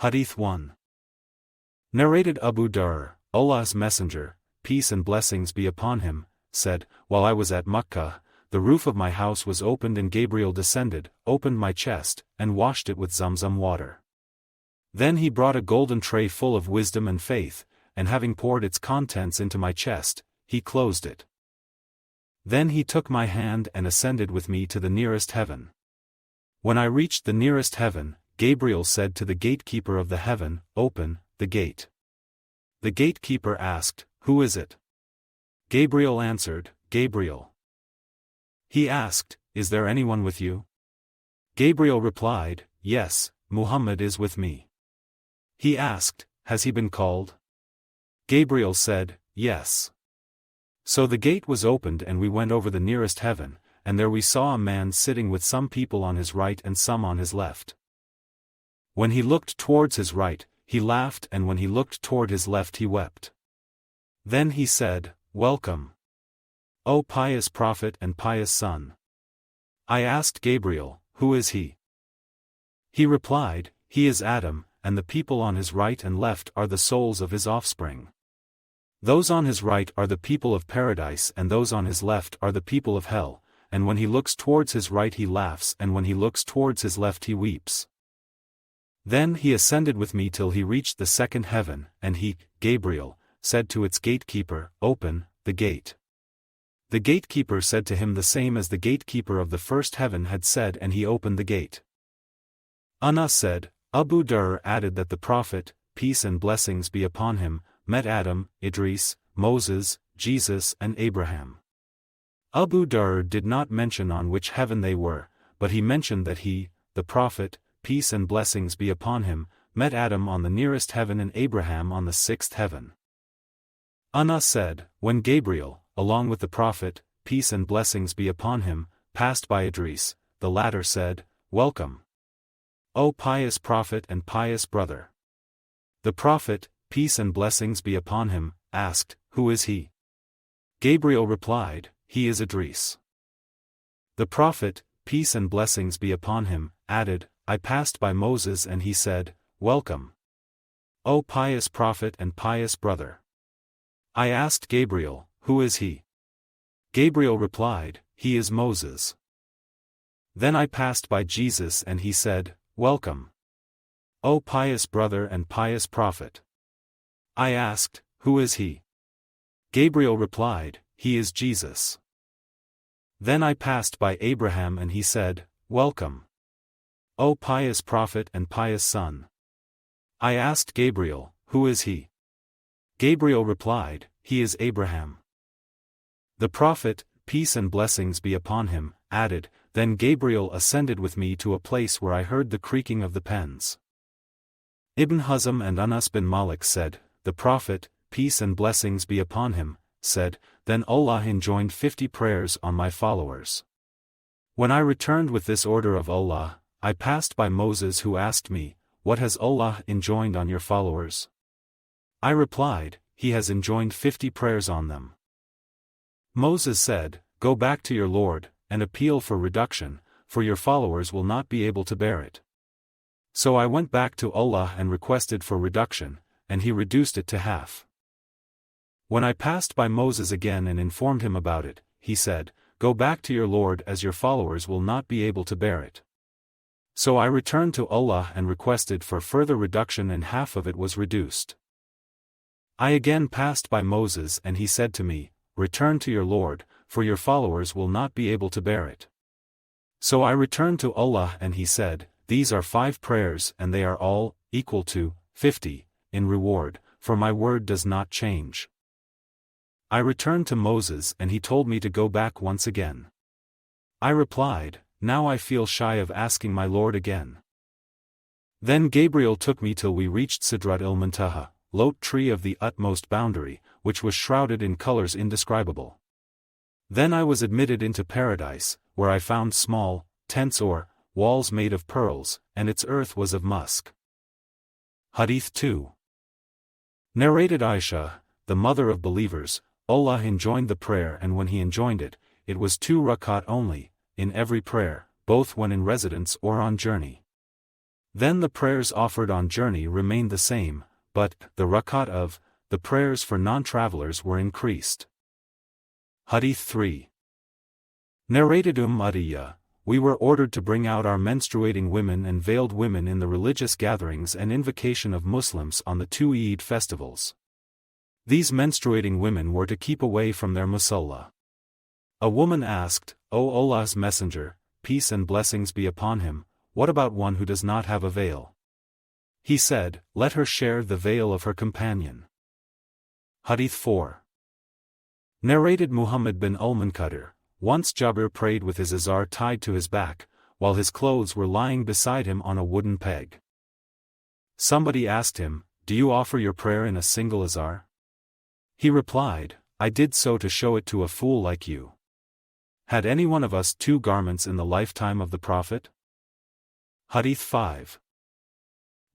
Hadith 1. Narrated Abu Darr, Allah's Messenger, peace and blessings be upon him, said, while I was at Makkah, the roof of my house was opened and Gabriel descended, opened my chest, and washed it with Zamzam water. Then he brought a golden tray full of wisdom and faith, and having poured its contents into my chest, he closed it. Then he took my hand and ascended with me to the nearest heaven. When I reached the nearest heaven, Gabriel said to the gatekeeper of the heaven, "Open the gate." The gatekeeper asked, "Who is it?" Gabriel answered, "Gabriel." He asked, "Is there anyone with you?" Gabriel replied, "Yes, Muhammad is with me." He asked, "Has he been called?" Gabriel said, "Yes." So the gate was opened and we went over the nearest heaven, and there we saw a man sitting with some people on his right and some on his left. When he looked towards his right, he laughed, and when he looked toward his left he wept. Then he said, "Welcome, O pious prophet and pious son." I asked Gabriel, "Who is he?" He replied, "He is Adam, and the people on his right and left are the souls of his offspring. Those on his right are the people of paradise and those on his left are the people of hell, and when he looks towards his right he laughs and when he looks towards his left he weeps." Then he ascended with me till he reached the second heaven, and he, Gabriel, said to its gatekeeper, "Open the gate." The gatekeeper said to him the same as the gatekeeper of the first heaven had said, and he opened the gate. Anas said, Abu Darr added that the Prophet, peace and blessings be upon him, met Adam, Idris, Moses, Jesus and Abraham. Abu Darr did not mention on which heaven they were, but he mentioned that he, the Prophet, peace and blessings be upon him, met Adam on the nearest heaven and Abraham on the sixth heaven. Anas said, when Gabriel, along with the Prophet, peace and blessings be upon him, passed by Idris, the latter said, "Welcome, O pious Prophet and pious brother." The Prophet, peace and blessings be upon him, asked, "Who is he?" Gabriel replied, "He is Idris." The Prophet, peace and blessings be upon him, added, "I passed by Moses and he said, 'Welcome, O pious Prophet and pious brother.' I asked Gabriel, 'Who is he?' Gabriel replied, 'He is Moses.' Then I passed by Jesus and he said, 'Welcome, O pious brother and pious prophet.' I asked, 'Who is he?' Gabriel replied, 'He is Jesus.' Then I passed by Abraham and he said, 'Welcome, O pious prophet and pious son.' I asked Gabriel, 'Who is he?' Gabriel replied, 'He is Abraham.' The Prophet, peace and blessings be upon him, added, then Gabriel ascended with me to a place where I heard the creaking of the pens. Ibn Hazm and Anas bin Malik said, the Prophet, peace and blessings be upon him, said, then Allah enjoined 50 prayers on my followers. When I returned with this order of Allah, I passed by Moses who asked me, what has Allah enjoined on your followers? I replied, He has enjoined 50 prayers on them. Moses said, go back to your Lord, and appeal for reduction, for your followers will not be able to bear it. So I went back to Allah and requested for reduction, and He reduced it to half. When I passed by Moses again and informed him about it, he said, go back to your Lord as your followers will not be able to bear it. So I returned to Allah and requested for further reduction and half of it was reduced. I again passed by Moses and he said to me, return to your Lord, for your followers will not be able to bear it. So I returned to Allah and He said, these are 5 prayers and they are all equal to 50 in reward, for my word does not change. I returned to Moses and he told me to go back once again. I replied, now I feel shy of asking my Lord again. Then Gabriel took me till we reached Sidrat al-Muntaha, lote tree of the utmost boundary, which was shrouded in colors indescribable. Then I was admitted into paradise, where I found small tents or walls made of pearls, and its earth was of musk. Hadith 2. Narrated Aisha, the mother of believers, Allah enjoined the prayer and when He enjoined it, it was 2 rakat only, in every prayer, both when in residence or on journey. Then the prayers offered on journey remained the same, but the Rak'at of the prayers for non-travelers were increased. Hadith 3. Narrated Atiyah, we were ordered to bring out our menstruating women and veiled women in the religious gatherings and invocation of Muslims on the two Eid festivals. These menstruating women were to keep away from their musalla. A woman asked, O Allah's Messenger, peace and blessings be upon him, what about one who does not have a veil? He said, let her share the veil of her companion. Hadith 4. Narrated Muhammad bin al-Munkadir, once Jabir prayed with his Izar tied to his back, while his clothes were lying beside him on a wooden peg. Somebody asked him, do you offer your prayer in a single Izar? He replied, I did so to show it to a fool like you. Had any one of us 2 garments in the lifetime of the Prophet? Hadith 5.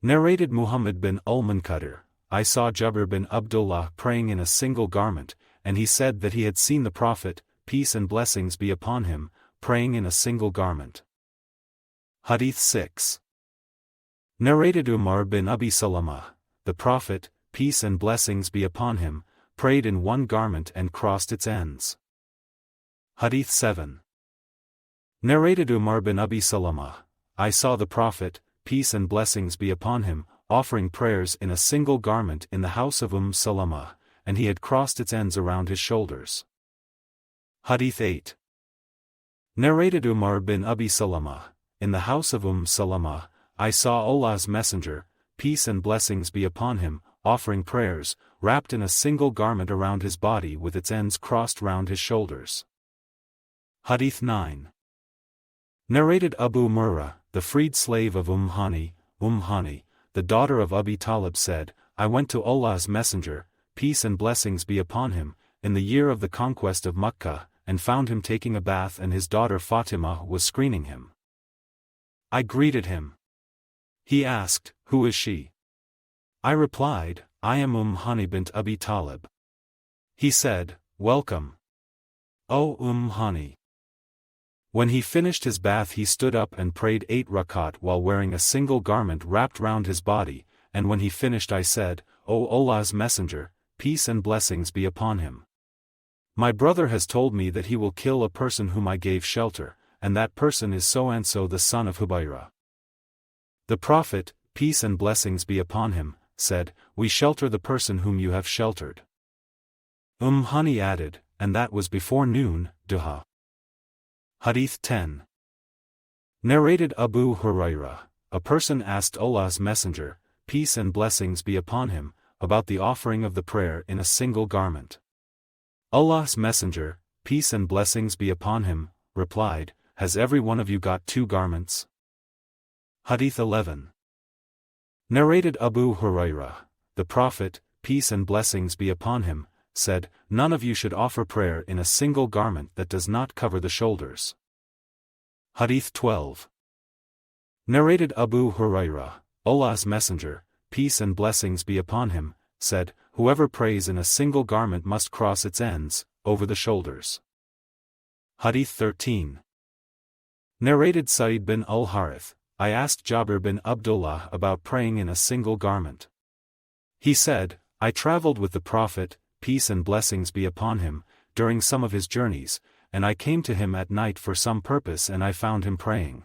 Narrated Muhammad bin al-Munkadir, I saw Jabir bin Abdullah praying in a single garment, and he said that he had seen the Prophet, peace and blessings be upon him, praying in a single garment. Hadith 6. Narrated Umar bin Abi Salama, the Prophet, peace and blessings be upon him, prayed in one garment and crossed its ends. Hadith 7. Narrated Umar bin Abi Salama, I saw the Prophet, peace and blessings be upon him, offering prayers in a single garment in the house of Salama, and he had crossed its ends around his shoulders. Hadith 8. Narrated Umar bin Abi Salama, in the house of Salama, I saw Allah's Messenger, peace and blessings be upon him, offering prayers, wrapped in a single garment around his body with its ends crossed round his shoulders. Hadith 9. Narrated Abu Murrah, the freed slave of Hani, the daughter of Abi Talib said, I went to Allah's Messenger, peace and blessings be upon him, in the year of the conquest of Makkah, and found him taking a bath and his daughter Fatima was screening him. I greeted him. He asked, who is she? I replied, I am Hani bint Abi Talib. He said, welcome. O Hani. When he finished his bath he stood up and prayed 8 rakat while wearing a single garment wrapped round his body, and when he finished I said, O Allah's Messenger, peace and blessings be upon him. My brother has told me that he will kill a person whom I gave shelter, and that person is so-and-so the son of Hubayra. The Prophet, peace and blessings be upon him, said, we shelter the person whom you have sheltered. Hani added, and that was before noon, duha. Hadith 10. Narrated Abu Hurairah, a person asked Allah's Messenger, peace and blessings be upon him, about the offering of the prayer in a single garment. Allah's Messenger, peace and blessings be upon him, replied, has every one of you got 2 garments? Hadith 11. Narrated Abu Hurairah, the Prophet, peace and blessings be upon him, said, none of you should offer prayer in a single garment that does not cover the shoulders. Hadith 12. Narrated Abu Hurairah, Allah's Messenger, peace and blessings be upon him, said, whoever prays in a single garment must cross its ends, over the shoulders. Hadith 13. Narrated Sa'id bin al-Harith, I asked Jabir bin Abdullah about praying in a single garment. He said, I traveled with the Prophet, peace and blessings be upon him, during some of his journeys, and I came to him at night for some purpose and I found him praying.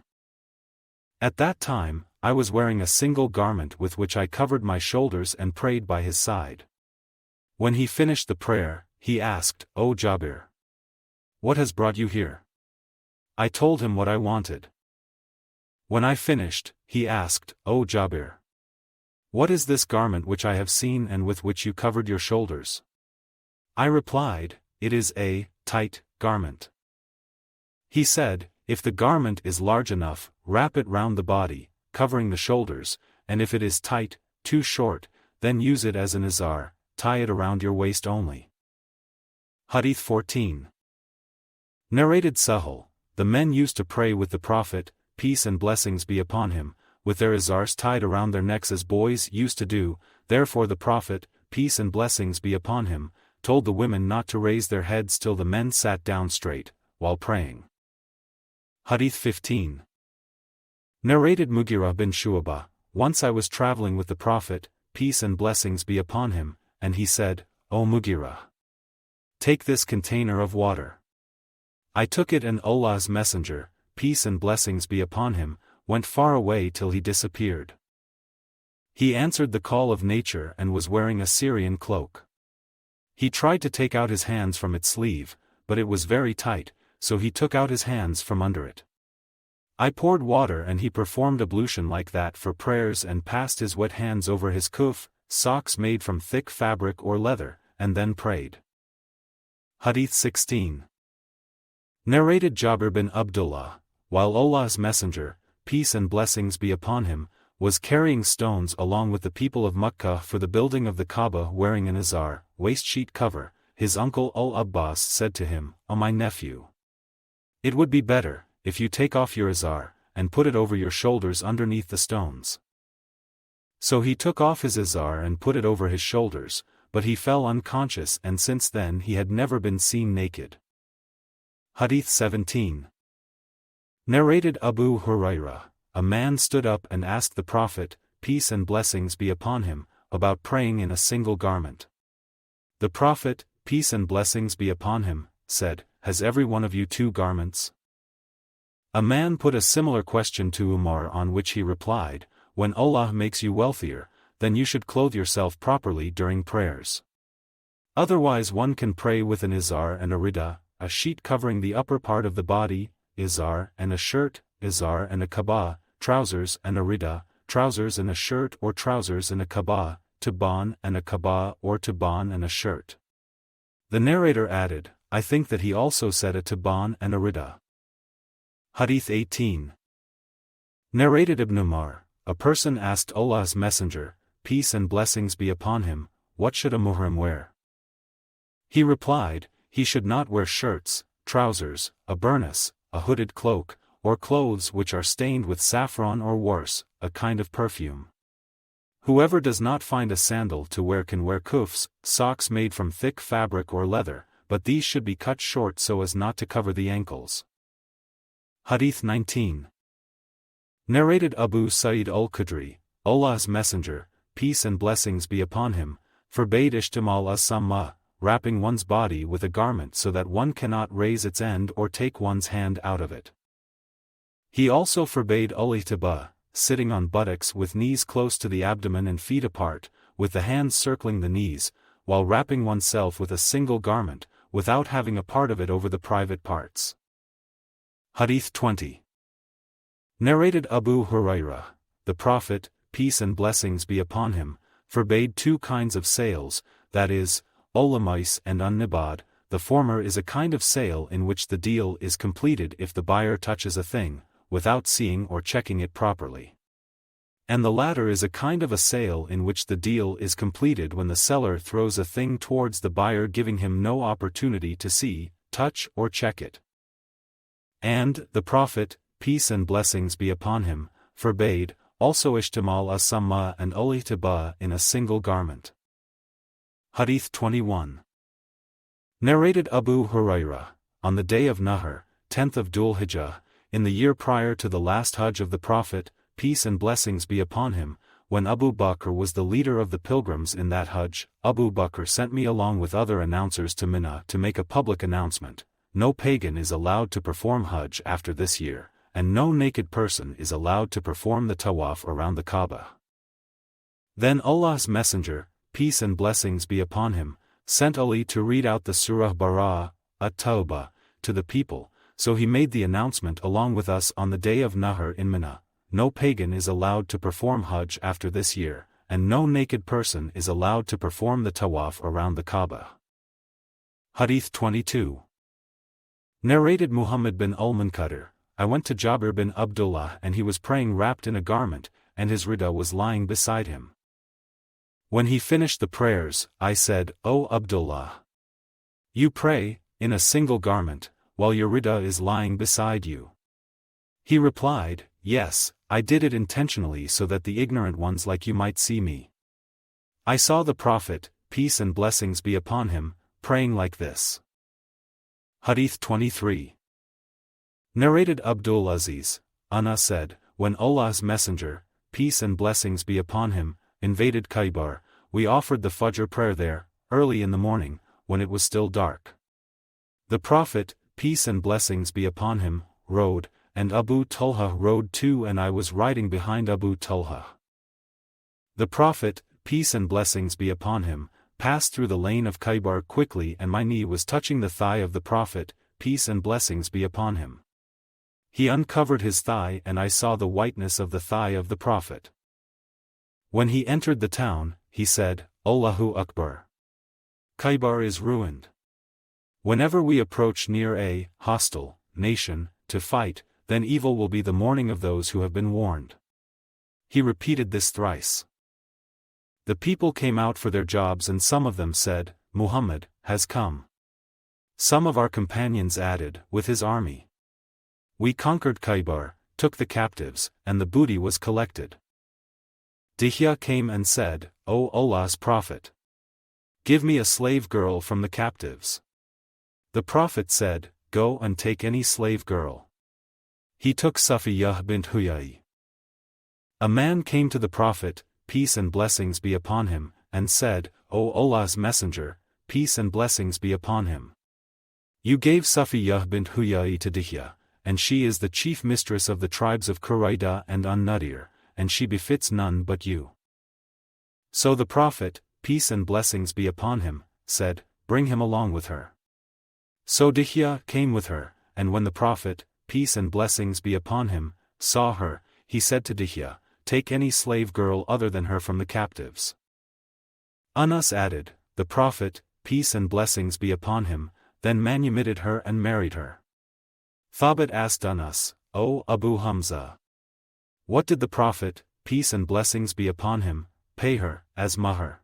At that time, I was wearing a single garment with which I covered my shoulders and prayed by his side. When he finished the prayer, he asked, O Jabir, what has brought you here? I told him what I wanted. When I finished, he asked, O Jabir, what is this garment which I have seen and with which you covered your shoulders? I replied, it is a tight garment. He said, if the garment is large enough, wrap it round the body, covering the shoulders, and if it is tight, too short, then use it as an izar, tie it around your waist only. Hadith 14. Narrated Sahih, the men used to pray with the Prophet, peace and blessings be upon him, with their izars tied around their necks as boys used to do, therefore the Prophet, peace and blessings be upon him, told the women not to raise their heads till the men sat down straight, while praying. Hadith 15. Narrated Mughirah bin Shu'bah, once I was traveling with the Prophet, peace and blessings be upon him, and he said, O Mughirah, take this container of water. I took it, and Allah's Messenger, peace and blessings be upon him, went far away till he disappeared. He answered the call of nature and was wearing a Syrian cloak. He tried to take out his hands from its sleeve, but it was very tight, so he took out his hands from under it. I poured water and he performed ablution like that for prayers and passed his wet hands over his Khuff, socks made from thick fabric or leather, and then prayed. Hadith 16. Narrated Jabir bin Abdullah, while Allah's Messenger, peace and blessings be upon him, was carrying stones along with the people of Makkah for the building of the Qaba wearing an Izar, waist-sheet cover, his uncle Al-Abbas said to him, O my nephew, it would be better, if you take off your Izar, and put it over your shoulders underneath the stones. So he took off his Izar and put it over his shoulders, but he fell unconscious, and since then he had never been seen naked. Hadith 17. Narrated Abu Hurairah, a man stood up and asked the Prophet, peace and blessings be upon him, about praying in a single garment. The Prophet, peace and blessings be upon him, said, Has every one of you 2 garments? A man put a similar question to Umar, on which he replied, When Allah makes you wealthier, then you should clothe yourself properly during prayers. Otherwise one can pray with an Izar and a Rida, a sheet covering the upper part of the body, Izar and a shirt, Izar and a Qaba, trousers and a Rida, trousers and a shirt or trousers and a Qaba, Tubban and a Qaba or Tubban and a shirt. The narrator added, I think that he also said a Tubban and a Rida. Hadith 18. Narrated Ibn Umar, a person asked Allah's Messenger, peace and blessings be upon him, what should a muhrim wear? He replied, he should not wear shirts, trousers, a burnous, a hooded cloak, or clothes which are stained with saffron or worse, a kind of perfume. Whoever does not find a sandal to wear can wear kuffs, socks made from thick fabric or leather, but these should be cut short so as not to cover the ankles. Hadith 19. Narrated Abu Sa'id al-Khudri, Allah's Messenger, peace and blessings be upon him, forbade ishtimal as-samma, wrapping one's body with a garment so that one cannot raise its end or take one's hand out of it. He also forbade al-ihtiba, sitting on buttocks with knees close to the abdomen and feet apart, with the hands circling the knees, while wrapping oneself with a single garment, without having a part of it over the private parts. Hadith 20. Narrated Abu Hurairah, the Prophet, peace and blessings be upon him, forbade 2 kinds of sales, that is, ulamais and unnibad. The former is a kind of sale in which the deal is completed if the buyer touches a thing, without seeing or checking it properly. And the latter is a kind of a sale in which the deal is completed when the seller throws a thing towards the buyer, giving him no opportunity to see, touch or check it. And the Prophet, peace and blessings be upon him, forbade also ishtimal as-samma and ul-ihtiba in a single garment. Hadith 21. Narrated Abu Hurairah, on the day of Nahr, 10th of Dhul Hijjah, in the year prior to the last Hajj of the Prophet, peace and blessings be upon him, when Abu Bakr was the leader of the pilgrims in that Hajj, Abu Bakr sent me along with other announcers to Mina to make a public announcement, no pagan is allowed to perform Hajj after this year, and no naked person is allowed to perform the tawaf around the Kaaba. Then Allah's Messenger, peace and blessings be upon him, sent Ali to read out the Surah Bara'ah, at-Tawbah, to the people, so he made the announcement along with us on the day of Nahr in Mina, no pagan is allowed to perform Hajj after this year, and no naked person is allowed to perform the tawaf around the Kaaba. Hadith 22. Narrated Muhammad bin al-Munkadir, I went to Jabir bin Abdullah and he was praying wrapped in a garment, and his Rida was lying beside him. When he finished the prayers, I said, O Abdullah, you pray, in a single garment, while your Rida is lying beside you. He replied, Yes, I did it intentionally so that the ignorant ones like you might see me. I saw the Prophet, peace and blessings be upon him, praying like this. Hadith 23. Narrated Abdul Aziz, Anna said, when Allah's Messenger, peace and blessings be upon him, invaded Khaybar, we offered the Fajr prayer there, early in the morning, when it was still dark. The Prophet, peace and blessings be upon him, rode, and Abu Talha rode too, and I was riding behind Abu Talha. The Prophet, peace and blessings be upon him, passed through the lane of Khaybar quickly, and my knee was touching the thigh of the Prophet, peace and blessings be upon him. He uncovered his thigh, and I saw the whiteness of the thigh of the Prophet. When he entered the town, he said, Allahu Akbar. Khaybar is ruined. Whenever we approach near a hostile nation to fight, then evil will be the morning of those who have been warned. He repeated this thrice. The people came out for their jobs, and some of them said, Muhammad has come. Some of our companions added, with his army. We conquered Khaybar, took the captives, and the booty was collected. Dihya came and said, O Allah's Prophet, give me a slave girl from the captives. The Prophet said, Go and take any slave girl. He took Safiyyah bint Huyai. A man came to the Prophet, peace and blessings be upon him, and said, O Allah's Messenger, peace and blessings be upon him. You gave Safiyyah bint Huyai to Dihya, and she is the chief mistress of the tribes of Qurayda and An-Nadir, and she befits none but you. So the Prophet, peace and blessings be upon him, said, Bring him along with her. So Dihya came with her, and when the Prophet, peace and blessings be upon him, saw her, he said to Dihya, Take any slave girl other than her from the captives. Anas added, The Prophet, peace and blessings be upon him, then manumitted her and married her. Thabit asked Anas, O Abu Hamza, what did the Prophet, peace and blessings be upon him, pay her, as mahar?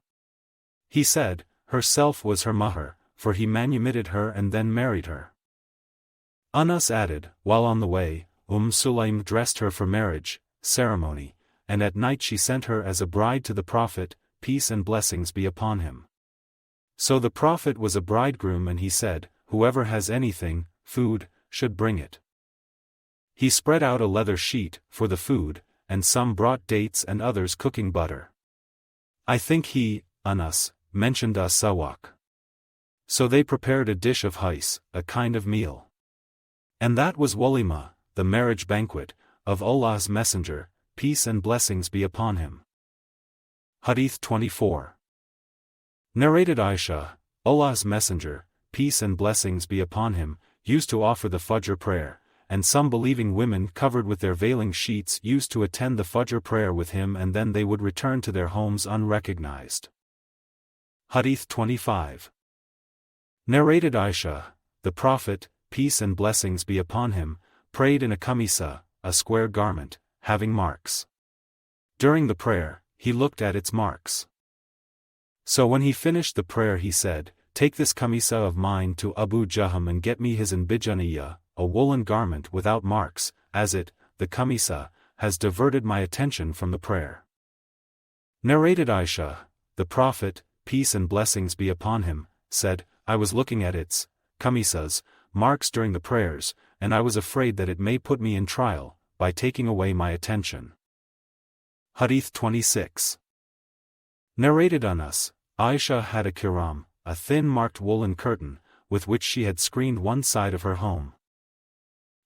He said, Herself was her mahar, for he manumitted her and then married her. Anas added, While on the way, Sulaym dressed her for marriage ceremony, and at night she sent her as a bride to the Prophet, peace and blessings be upon him. So the Prophet was a bridegroom, and he said, Whoever has anything, food, should bring it. He spread out a leather sheet for the food, and some brought dates and others cooking butter. I think he, Anas, mentioned as-sawak. So they prepared a dish of hais, a kind of meal. And that was walima, the marriage banquet, of Allah's Messenger, peace and blessings be upon him. Hadith 24. Narrated Aisha, Allah's Messenger, peace and blessings be upon him, used to offer the Fajr prayer, and some believing women covered with their veiling sheets used to attend the Fajr prayer with him, and then they would return to their homes unrecognized. Hadith 25. Narrated Aisha, the Prophet, peace and blessings be upon him, prayed in a kamisa, a square garment, having marks. During the prayer, he looked at its marks. So when he finished the prayer he said, Take this kamisa of mine to Abu Jaham and get me his Anbijaniyah, a woolen garment without marks, as it, the kamisa, has diverted my attention from the prayer. Narrated Aisha, the Prophet, peace and blessings be upon him, said, I was looking at its, kamisas, marks during the prayers, and I was afraid that it may put me in trial, by taking away my attention. Hadith 26. Narrated Anas, Aisha had a kiram, a thin marked woolen curtain, with which she had screened one side of her home.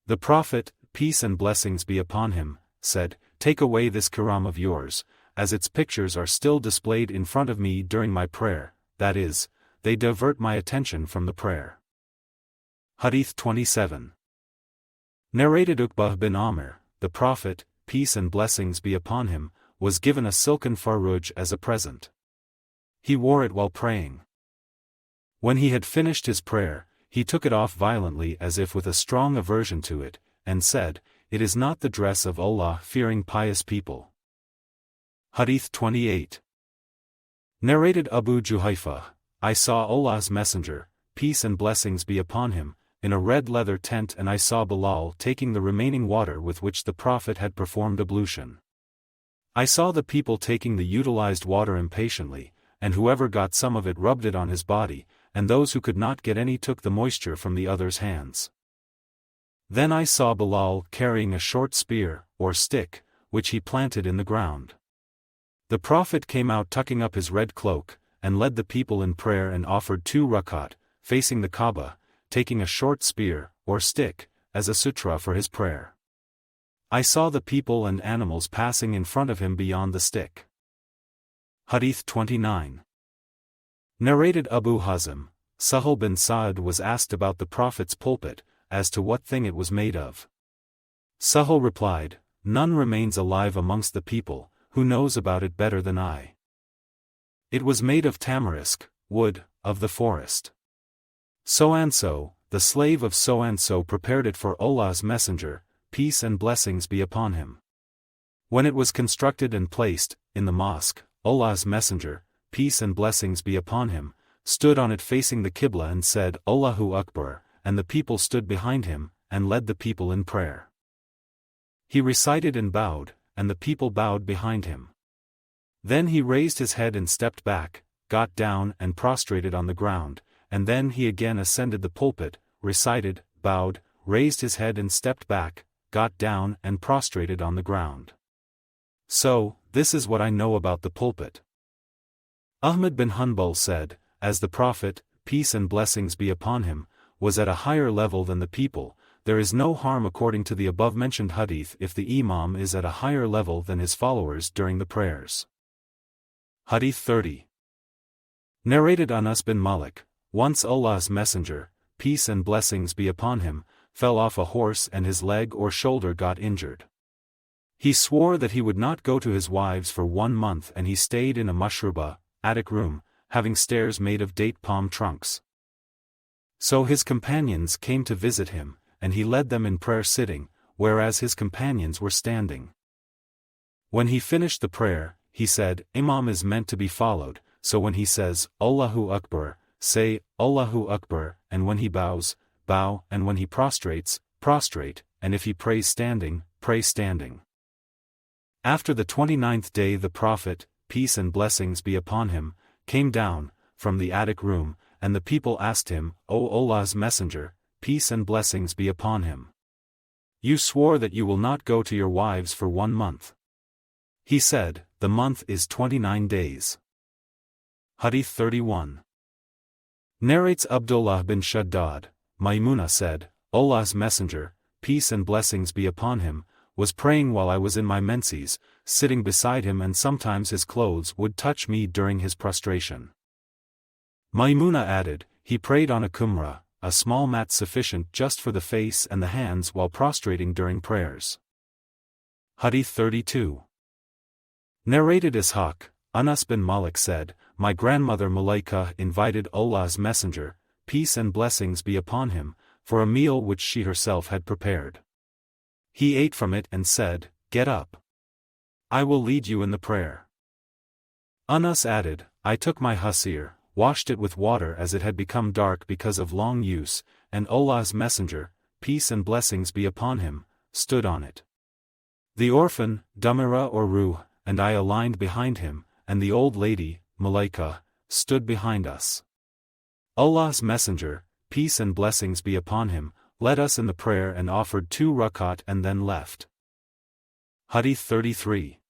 The Prophet, peace and blessings be upon him, said, Take away this kiram of yours, as its pictures are still displayed in front of me during my prayer, that is, they divert my attention from the prayer. Hadith 27. Narrated Uqbah bin Amir, the Prophet, peace and blessings be upon him, was given a silken Farruj as a present. He wore it while praying. When he had finished his prayer, he took it off violently as if with a strong aversion to it, and said, It is not the dress of Allah-fearing pious people. Hadith 28. Narrated Abu Juhayfa, I saw Allah's Messenger, peace and blessings be upon him, in a red leather tent, and I saw Bilal taking the remaining water with which the Prophet had performed ablution. I saw the people taking the utilized water impatiently, and whoever got some of it rubbed it on his body, and those who could not get any took the moisture from the other's hands. Then I saw Bilal carrying a short spear, or stick, which he planted in the ground. The Prophet came out tucking up his red cloak, and led the people in prayer and offered 2 rak'at, facing the Qaba, taking a short spear, or stick, as a sutra for his prayer. I saw the people and animals passing in front of him beyond the stick. Hadith 29. Narrated Abu Hazim, Sahal bin Sa'ad was asked about the Prophet's pulpit, as to what thing it was made of. Sahal replied, "None remains alive amongst the people, who knows about it better than I. It was made of tamarisk, wood, of the forest. So-and-so, the slave of so-and-so prepared it for Allah's messenger, peace and blessings be upon him. When it was constructed and placed, in the mosque, Allah's messenger, peace and blessings be upon him, stood on it facing the Qibla and said, Allahu Akbar, and the people stood behind him, and led the people in prayer. He recited and bowed, and the people bowed behind him. Then he raised his head and stepped back, got down and prostrated on the ground, and then he again ascended the pulpit, recited, bowed, raised his head and stepped back, got down and prostrated on the ground. So, this is what I know about the pulpit." Ahmad bin Hanbal said, as the Prophet, peace and blessings be upon him, was at a higher level than the people, there is no harm according to the above-mentioned hadith if the imam is at a higher level than his followers during the prayers. Hadith 30. Narrated Anas bin Malik, once Allah's messenger, peace and blessings be upon him, fell off a horse and his leg or shoulder got injured. He swore that he would not go to his wives for 1 month, and he stayed in a mashruba, attic room, having stairs made of date palm trunks. So his companions came to visit him, and he led them in prayer sitting, whereas his companions were standing. When he finished the prayer, he said, Imam is meant to be followed, so when he says, Allahu Akbar, say, Allahu Akbar, and when he bows, bow, and when he prostrates, prostrate, and if he prays standing, pray standing. After the 29th day the Prophet, peace and blessings be upon him, came down, from the attic room, and the people asked him, O Allah's messenger, peace and blessings be upon him. You swore that you will not go to your wives for 1 month. He said, the month is 29 days. Hadith 31. Narrates Abdullah bin Shaddad, Maimuna said, Allah's messenger, peace and blessings be upon him, was praying while I was in my menses, sitting beside him, and sometimes his clothes would touch me during his prostration. Maimuna added, he prayed on a Khumra, a small mat sufficient just for the face and the hands while prostrating during prayers. Hadith 32. Narrated Ishaq, Anas bin Malik said, my grandmother Mulaika invited Allah's messenger, peace and blessings be upon him, for a meal which she herself had prepared. He ate from it and said, Get up. I will lead you in the prayer. Anas added, I took my Hasir, washed it with water as it had become dark because of long use, and Allah's messenger, peace and blessings be upon him, stood on it. The orphan, Damira or Ruh, and I aligned behind him, and the old lady, Malaika, stood behind us. Allah's messenger, peace and blessings be upon him, led us in the prayer and offered 2 rak'at and then left. Hadith 33.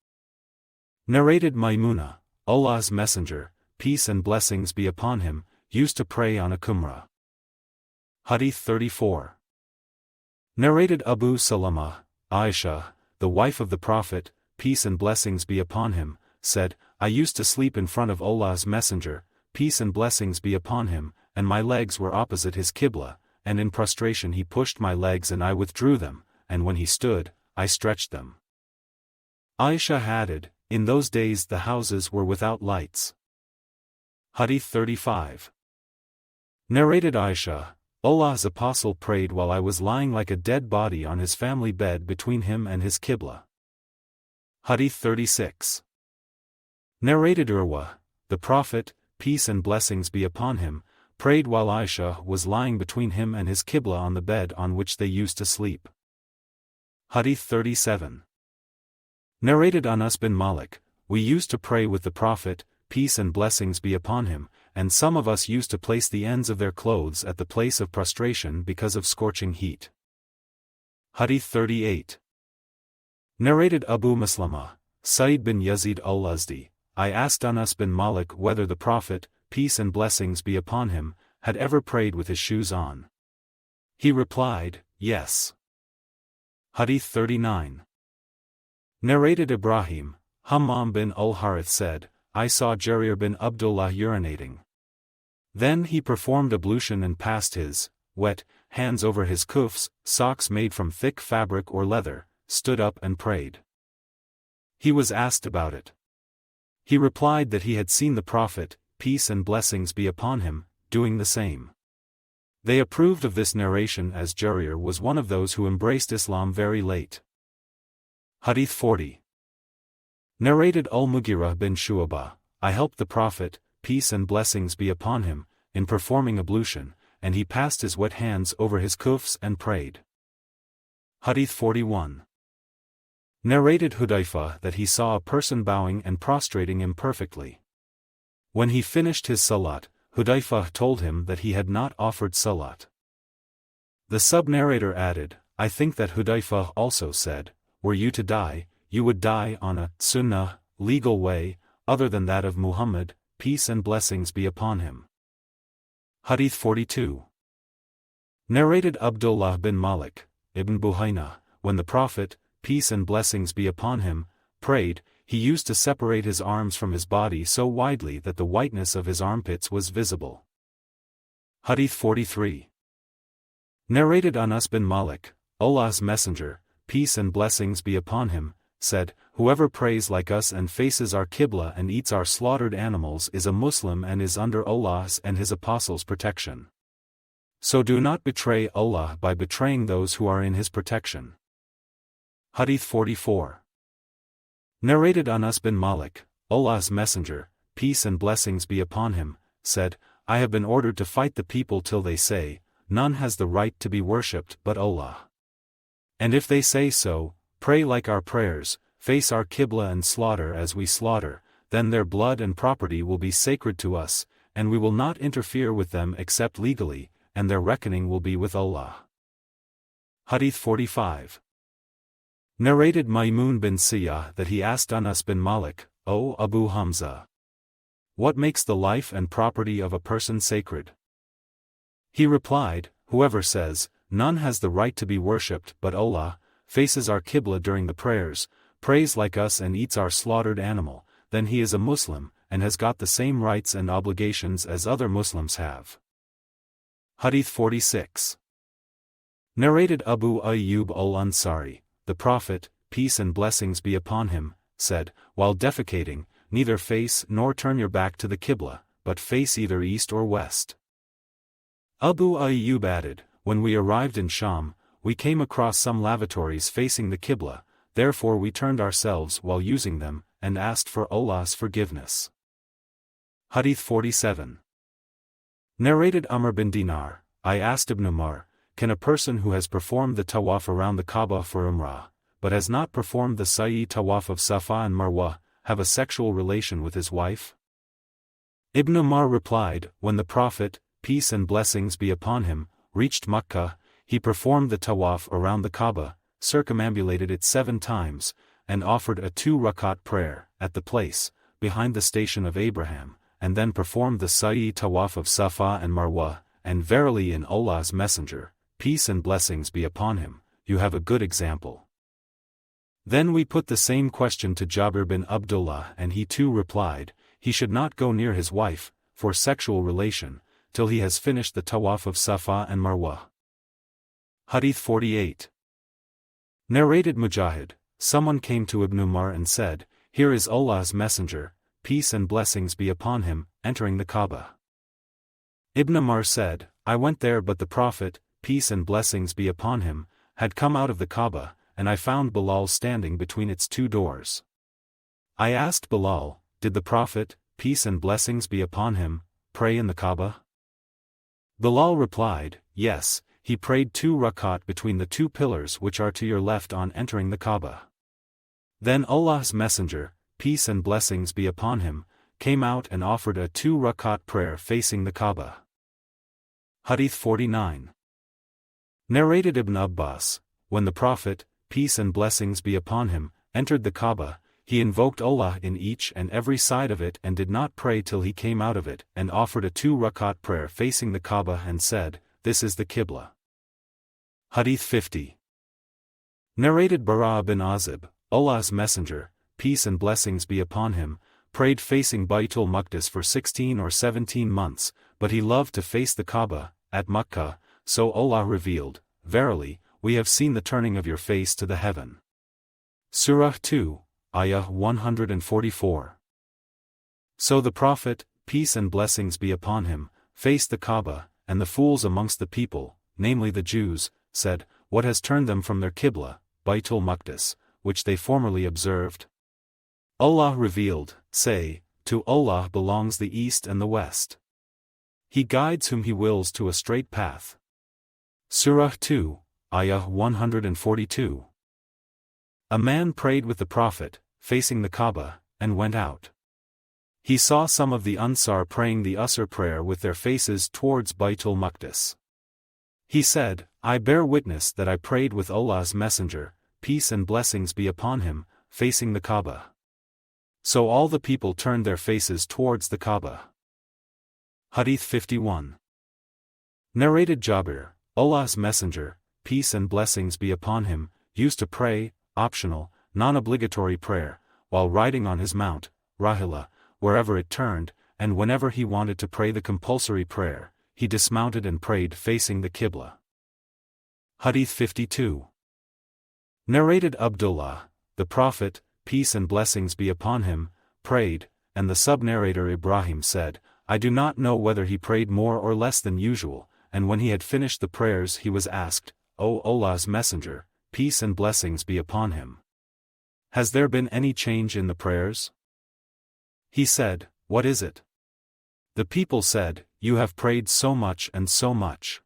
Narrated Maimuna, Allah's messenger, peace and blessings be upon him, used to pray on a Khumra. Hadith 34. Narrated Abu Salama, Aisha, the wife of the Prophet, peace and blessings be upon him, said, I used to sleep in front of Allah's messenger, peace and blessings be upon him, and my legs were opposite his Qibla, and in prostration he pushed my legs and I withdrew them, and when he stood, I stretched them. Aisha added, in those days the houses were without lights. Hadith 35. Narrated Aisha, Allah's apostle prayed while I was lying like a dead body on his family bed between him and his Qibla. Hadith 36. Narrated Urwa, the Prophet, peace and blessings be upon him, prayed while Aisha was lying between him and his Qibla on the bed on which they used to sleep. Hadith 37. Narrated Anas bin Malik, we used to pray with the Prophet, peace and blessings be upon him, and some of us used to place the ends of their clothes at the place of prostration because of scorching heat. Hadith 38. Narrated Abu Maslama, Sa'id bin Yazid al-Azdi, I asked Anas bin Malik whether the Prophet, peace and blessings be upon him, had ever prayed with his shoes on. He replied, yes. Hadith 39. Narrated Ibrahim, Hammam bin al-Harith said, I saw Jarir bin Abdullah urinating. Then he performed ablution and passed his wet hands over his kuffs, socks made from thick fabric or leather, stood up and prayed. He was asked about it. He replied that he had seen the Prophet, peace and blessings be upon him, doing the same. They approved of this narration as Jarir was one of those who embraced Islam very late. Hadith 40. Narrated Al-Mughirah bin Shu'bah, I helped the Prophet, peace and blessings be upon him, in performing ablution, and he passed his wet hands over his kuffs and prayed. Hadith 41. Narrated Hudayfa that he saw a person bowing and prostrating imperfectly. When he finished his salat, Hudayfa told him that he had not offered salat. The sub-narrator added, I think that Hudayfa also said, were you to die, you would die on a sunnah, legal way, other than that of Muhammad, peace and blessings be upon him. Hadith 42. Narrated Abdullah bin Malik, Ibn Buhayna, when the Prophet, peace and blessings be upon him, prayed, he used to separate his arms from his body so widely that the whiteness of his armpits was visible. Hadith 43. Narrated Anas bin Malik, Allah's Messenger, peace and blessings be upon him, said, whoever prays like us and faces our Qibla and eats our slaughtered animals is a Muslim and is under Allah's and His Apostles' protection. So do not betray Allah by betraying those who are in His protection. Hadith 44. Narrated Anas bin Malik, Allah's Messenger, peace and blessings be upon him, said, I have been ordered to fight the people till they say, none has the right to be worshipped but Allah. And if they say so, pray like our prayers, face our Qibla and slaughter as we slaughter, then their blood and property will be sacred to us, and we will not interfere with them except legally, and their reckoning will be with Allah. Hadith 45. Narrated Maymun bin Siyah that he asked Anas bin Malik, O Abu Hamza, what makes the life and property of a person sacred? He replied, whoever says, none has the right to be worshipped but Allah, faces our Qibla during the prayers, prays like us and eats our slaughtered animal, then he is a Muslim, and has got the same rights and obligations as other Muslims have. Hadith 46. Narrated Abu Ayyub al-Ansari, the Prophet, peace and blessings be upon him, said, while defecating, neither face nor turn your back to the Qibla, but face either east or west. Abu Ayyub added, when we arrived in Sham, we came across some lavatories facing the Qibla, therefore we turned ourselves while using them, and asked for Allah's forgiveness. Hadith 47. Narrated Amr bin Dinar, I asked Ibn Umar, can a person who has performed the tawaf around the Kaaba for Umrah, but has not performed the sa'i tawaf of Safa and Marwa, have a sexual relation with his wife? Ibn Umar replied, when the Prophet, peace and blessings be upon him, reached Makkah, he performed the tawaf around the Kaaba, circumambulated it 7 times, and offered a 2 rakat prayer, at the place, behind the station of Abraham, and then performed the sa'i tawaf of Safa and Marwa, and verily in Allah's Messenger, peace and blessings be upon him, you have a good example. Then we put the same question to Jabir bin Abdullah and he too replied, he should not go near his wife, for sexual relation, till he has finished the tawaf of Safa and Marwa. Hadith 48. Narrated Mujahid, someone came to Ibn Umar and said, here is Allah's Messenger, peace and blessings be upon him, entering the Kaaba. Ibn Umar said, I went there but the Prophet, peace and blessings be upon him, had come out of the Kaaba, and I found Bilal standing between its 2 doors. I asked Bilal, did the Prophet, peace and blessings be upon him, pray in the Kaaba? Bilal replied, yes, he prayed 2 rakat between the 2 pillars which are to your left on entering the Kaaba. Then Allah's Messenger, peace and blessings be upon him, came out and offered a 2 rakat prayer facing the Kaaba. Hadith 49. Narrated Ibn Abbas, when the Prophet, peace and blessings be upon him, entered the Qaba, he invoked Allah in each and every side of it and did not pray till he came out of it, and offered a 2 rakat prayer facing the Qaba and said, "This is the Qibla." Hadith 50. Narrated Bara bin Azib, Allah's Messenger, peace and blessings be upon him, prayed facing Baytul Maqdis for 16 or 17 months, but he loved to face the Qaba, at Makkah, so Allah revealed, "Verily, we have seen the turning of your face to the heaven." Surah 2, Ayah 144. So the Prophet, peace and blessings be upon him, faced the Qaba, and the fools amongst the people, namely the Jews, said, "What has turned them from their Qibla, Baytul Maqdis, which they formerly observed?" Allah revealed, "Say, to Allah belongs the east and the west. He guides whom he wills to a straight path." Surah 2, Ayah 142. A man prayed with the Prophet, facing the Qaba, and went out. He saw some of the Ansar praying the Asr prayer with their faces towards Baytul Maqdis. He said, "I bear witness that I prayed with Allah's Messenger, peace and blessings be upon him, facing the Qaba." So all the people turned their faces towards the Qaba. Hadith 51. Narrated Jabir, Allah's Messenger, peace and blessings be upon him, used to pray, optional, non-obligatory prayer, while riding on his mount, Rahila, wherever it turned, and whenever he wanted to pray the compulsory prayer, he dismounted and prayed facing the Qibla. Hadith 52. Narrated Abdullah, the Prophet, peace and blessings be upon him, prayed, and the sub-narrator Ibrahim said, "I do not know whether he prayed more or less than usual," and when he had finished the prayers he was asked, "O Allah's Messenger, peace and blessings be upon him, has there been any change in the prayers?" He said, "What is it?" The people said, "You have prayed so much and so much."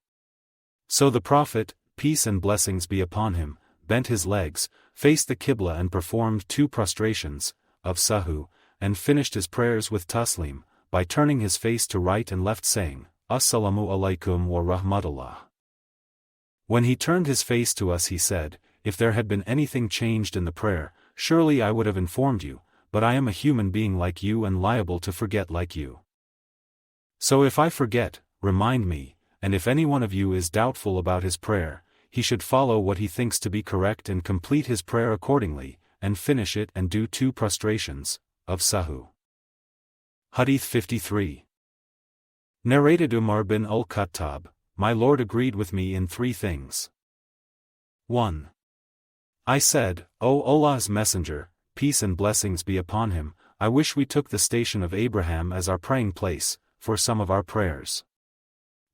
So the Prophet, peace and blessings be upon him, bent his legs, faced the Qibla and performed 2 prostrations, of Sahu, and finished his prayers with Taslim, by turning his face to right and left saying, "Assalamu alaikum wa rahmatullah." When he turned his face to us he said, "If there had been anything changed in the prayer, surely I would have informed you, but I am a human being like you and liable to forget like you. So if I forget, remind me, and if any one of you is doubtful about his prayer, he should follow what he thinks to be correct and complete his prayer accordingly, and finish it and do 2 prostrations, of Sahu." Hadith 53. Narrated Umar bin al-Khattab, "My Lord agreed with me in 3 things. 1. I said, O Allah's Messenger, peace and blessings be upon him, I wish we took the station of Abraham as our praying place, for some of our prayers.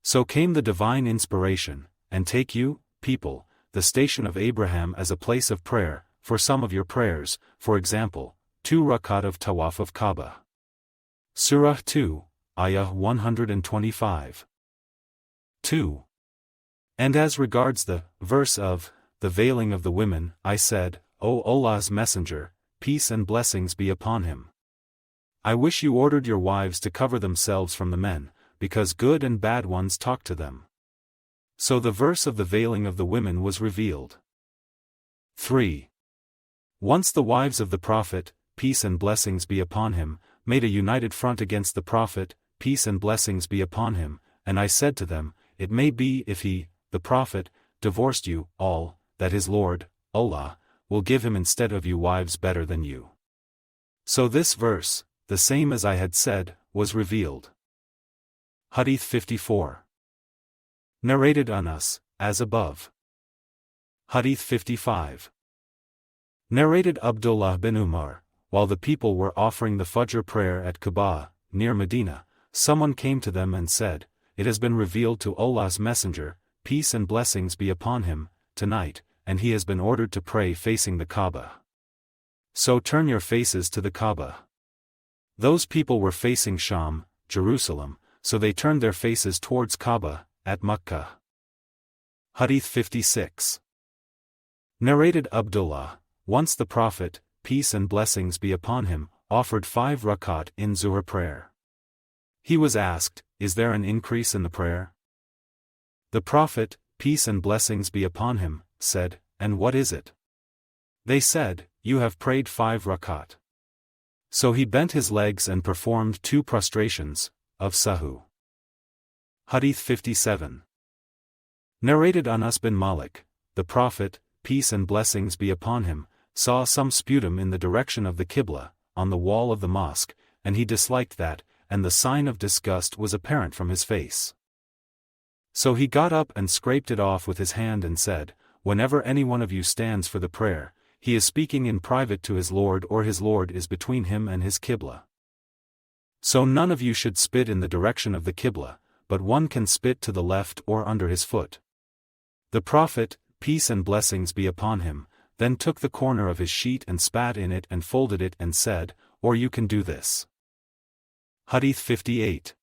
So came the divine inspiration, and take you, people, the station of Abraham as a place of prayer, for some of your prayers, for example, 2 rakat of tawaf of Qaba." Surah 2, Ayah 125. 2. And as regards the verse of the veiling of the women, I said, O Allah's Messenger, peace and blessings be upon him, I wish you ordered your wives to cover themselves from the men, because good and bad ones talk to them. So the verse of the veiling of the women was revealed. 3. Once the wives of the Prophet, peace and blessings be upon him, made a united front against the Prophet, peace and blessings be upon him, and I said to them, it may be if he, the Prophet, divorced you, all, that his Lord, Allah, will give him instead of you wives better than you. So this verse, the same as I had said, was revealed. Hadith 54. Narrated Anas, as above. Hadith 55. Narrated Abdullah bin Umar, while the people were offering the Fajr prayer at Qaba, near Medina, someone came to them and said, it has been revealed to Allah's Messenger, peace and blessings be upon him, tonight, and he has been ordered to pray facing the Qaba. So turn your faces to the Qaba. Those people were facing Sham, Jerusalem, so they turned their faces towards Qaba, at Makkah. Hadith 56. Narrated Abdullah, once the Prophet, peace and blessings be upon him, offered 5 rakat in Zuhr prayer. He was asked, is there an increase in the prayer? The Prophet, peace and blessings be upon him, said, "And what is it?" They said, "You have prayed 5 rakat." So he bent his legs and performed 2 prostrations, of sahu. Hadith 57. Narrated Anas bin Malik, the Prophet, peace and blessings be upon him, saw some sputum in the direction of the Qibla, on the wall of the mosque, and he disliked that, and the sign of disgust was apparent from his face. So he got up and scraped it off with his hand and said, "Whenever any one of you stands for the prayer, he is speaking in private to his Lord or his Lord is between him and his Qibla. So none of you should spit in the direction of the Qibla, but one can spit to the left or under his foot." The Prophet, peace and blessings be upon him, then took the corner of his sheet and spat in it and folded it and said, "Or you can do this." Hadith 58.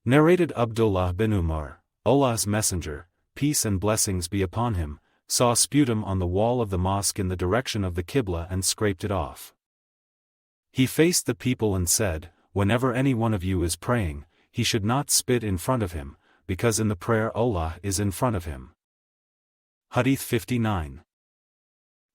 Narrated Abdullah bin Umar, Allah's Messenger, peace and blessings be upon him, saw sputum on the wall of the mosque in the direction of the Qibla and scraped it off. He faced the people and said, "Whenever any one of you is praying, he should not spit in front of him, because in the prayer Allah is in front of him." Hadith 59.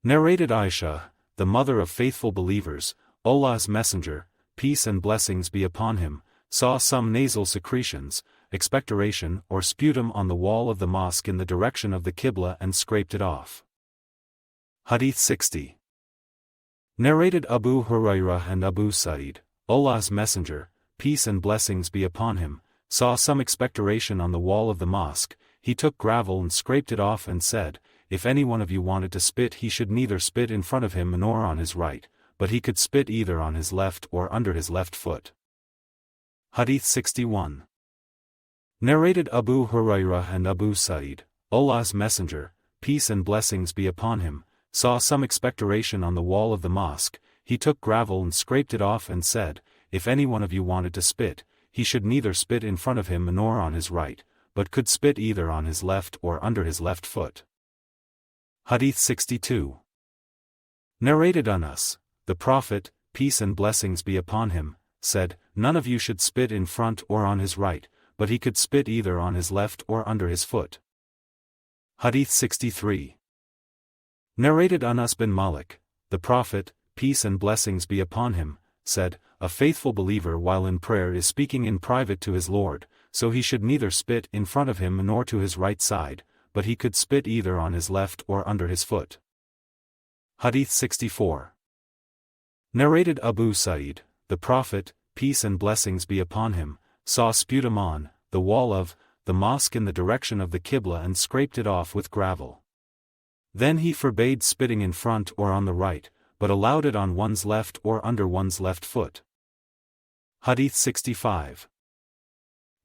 Narrated Aisha, the mother of faithful believers, Allah's Messenger, peace and blessings be upon him, saw some nasal secretions, expectoration or sputum on the wall of the mosque in the direction of the Qibla and scraped it off. Hadith 60. Narrated Abu Hurairah and Abu Sa'id, Allah's Messenger, peace and blessings be upon him, saw some expectoration on the wall of the mosque. He took gravel and scraped it off and said, "If any one of you wanted to spit, he should neither spit in front of him nor on his right, but he could spit either on his left or under his left foot." Hadith 61. Narrated Abu Hurairah and Abu Sa'id, Allah's Messenger, peace and blessings be upon him, saw some expectoration on the wall of the mosque. He took gravel and scraped it off and said, "If any one of you wanted to spit, he should neither spit in front of him nor on his right, but could spit either on his left or under his left foot." Hadith 62. Narrated Anas, the Prophet, peace and blessings be upon him, said, "None of you should spit in front or on his right, but he could spit either on his left or under his foot." Hadith 63. Narrated Anas bin Malik, the Prophet, peace and blessings be upon him, said, "A faithful believer while in prayer is speaking in private to his Lord, so he should neither spit in front of him nor to his right side, but he could spit either on his left or under his foot." Hadith 64. Narrated Abu Sa'id, the Prophet, peace and blessings be upon him, saw sputum on the wall of the mosque in the direction of the Qibla and scraped it off with gravel. Then he forbade spitting in front or on the right, but allowed it on one's left or under one's left foot. Hadith 65.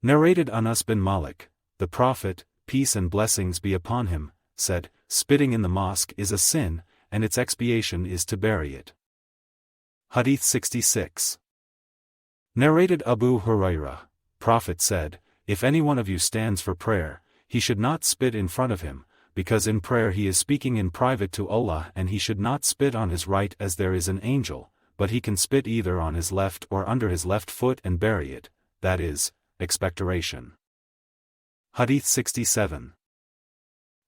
Narrated Anas bin Malik, the Prophet, peace and blessings be upon him, said, "Spitting in the mosque is a sin, and its expiation is to bury it." Hadith 66. Narrated Abu Hurairah, Prophet said, "If any one of you stands for prayer, he should not spit in front of him, because in prayer he is speaking in private to Allah, and he should not spit on his right as there is an angel, but he can spit either on his left or under his left foot and bury it, that is, expectoration." Hadith 67.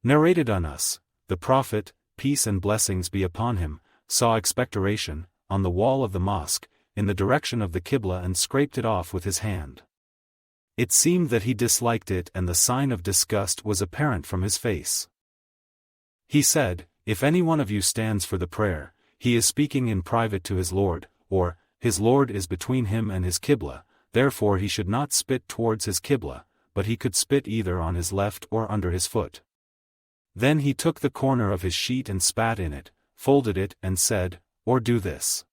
Narrated Anas, the Prophet, peace and blessings be upon him, saw expectoration on the wall of the mosque, in the direction of the Qibla and scraped it off with his hand. It seemed that he disliked it and the sign of disgust was apparent from his face. He said, "If any one of you stands for the prayer, he is speaking in private to his Lord, or, his Lord is between him and his Qibla, therefore he should not spit towards his Qibla, but he could spit either on his left or under his foot." Then he took the corner of his sheet and spat in it, folded it and said, "Or do this."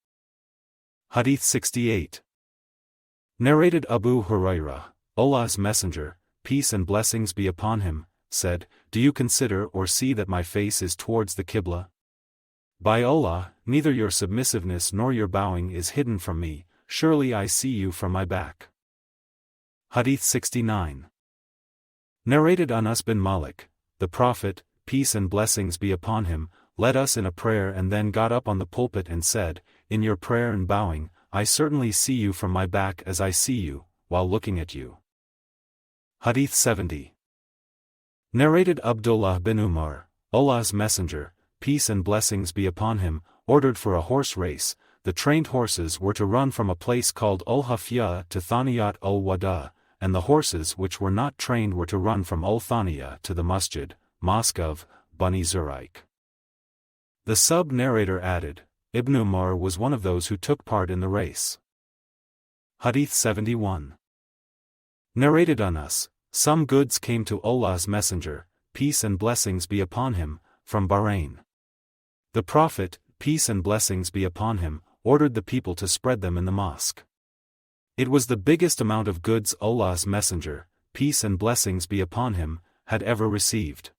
Hadith 68. Narrated Abu Hurairah, Allah's Messenger, peace and blessings be upon him, said, "Do you consider or see that my face is towards the Qibla? By Allah, neither your submissiveness nor your bowing is hidden from me, surely I see you from my back." Hadith 69. Narrated Anas bin Malik, the Prophet, peace and blessings be upon him, led us in a prayer and then got up on the pulpit and said, "In your prayer and bowing, I certainly see you from my back as I see you, while looking at you." Hadith 70. Narrated Abdullah bin Umar, Allah's Messenger, peace and blessings be upon him, ordered for a horse race. The trained horses were to run from a place called Al-Hafya to Thaniyat al-Wada, and the horses which were not trained were to run from Al-Thaniya to the Masjid, Mosque of Bani Zuraik. The sub-narrator added, Ibn Umar was one of those who took part in the race. Hadith 71. Narrated on us, some goods came to Allah's Messenger, peace and blessings be upon him, from Bahrain. The Prophet, peace and blessings be upon him, ordered the people to spread them in the mosque. It was the biggest amount of goods Allah's Messenger, peace and blessings be upon him, had ever received.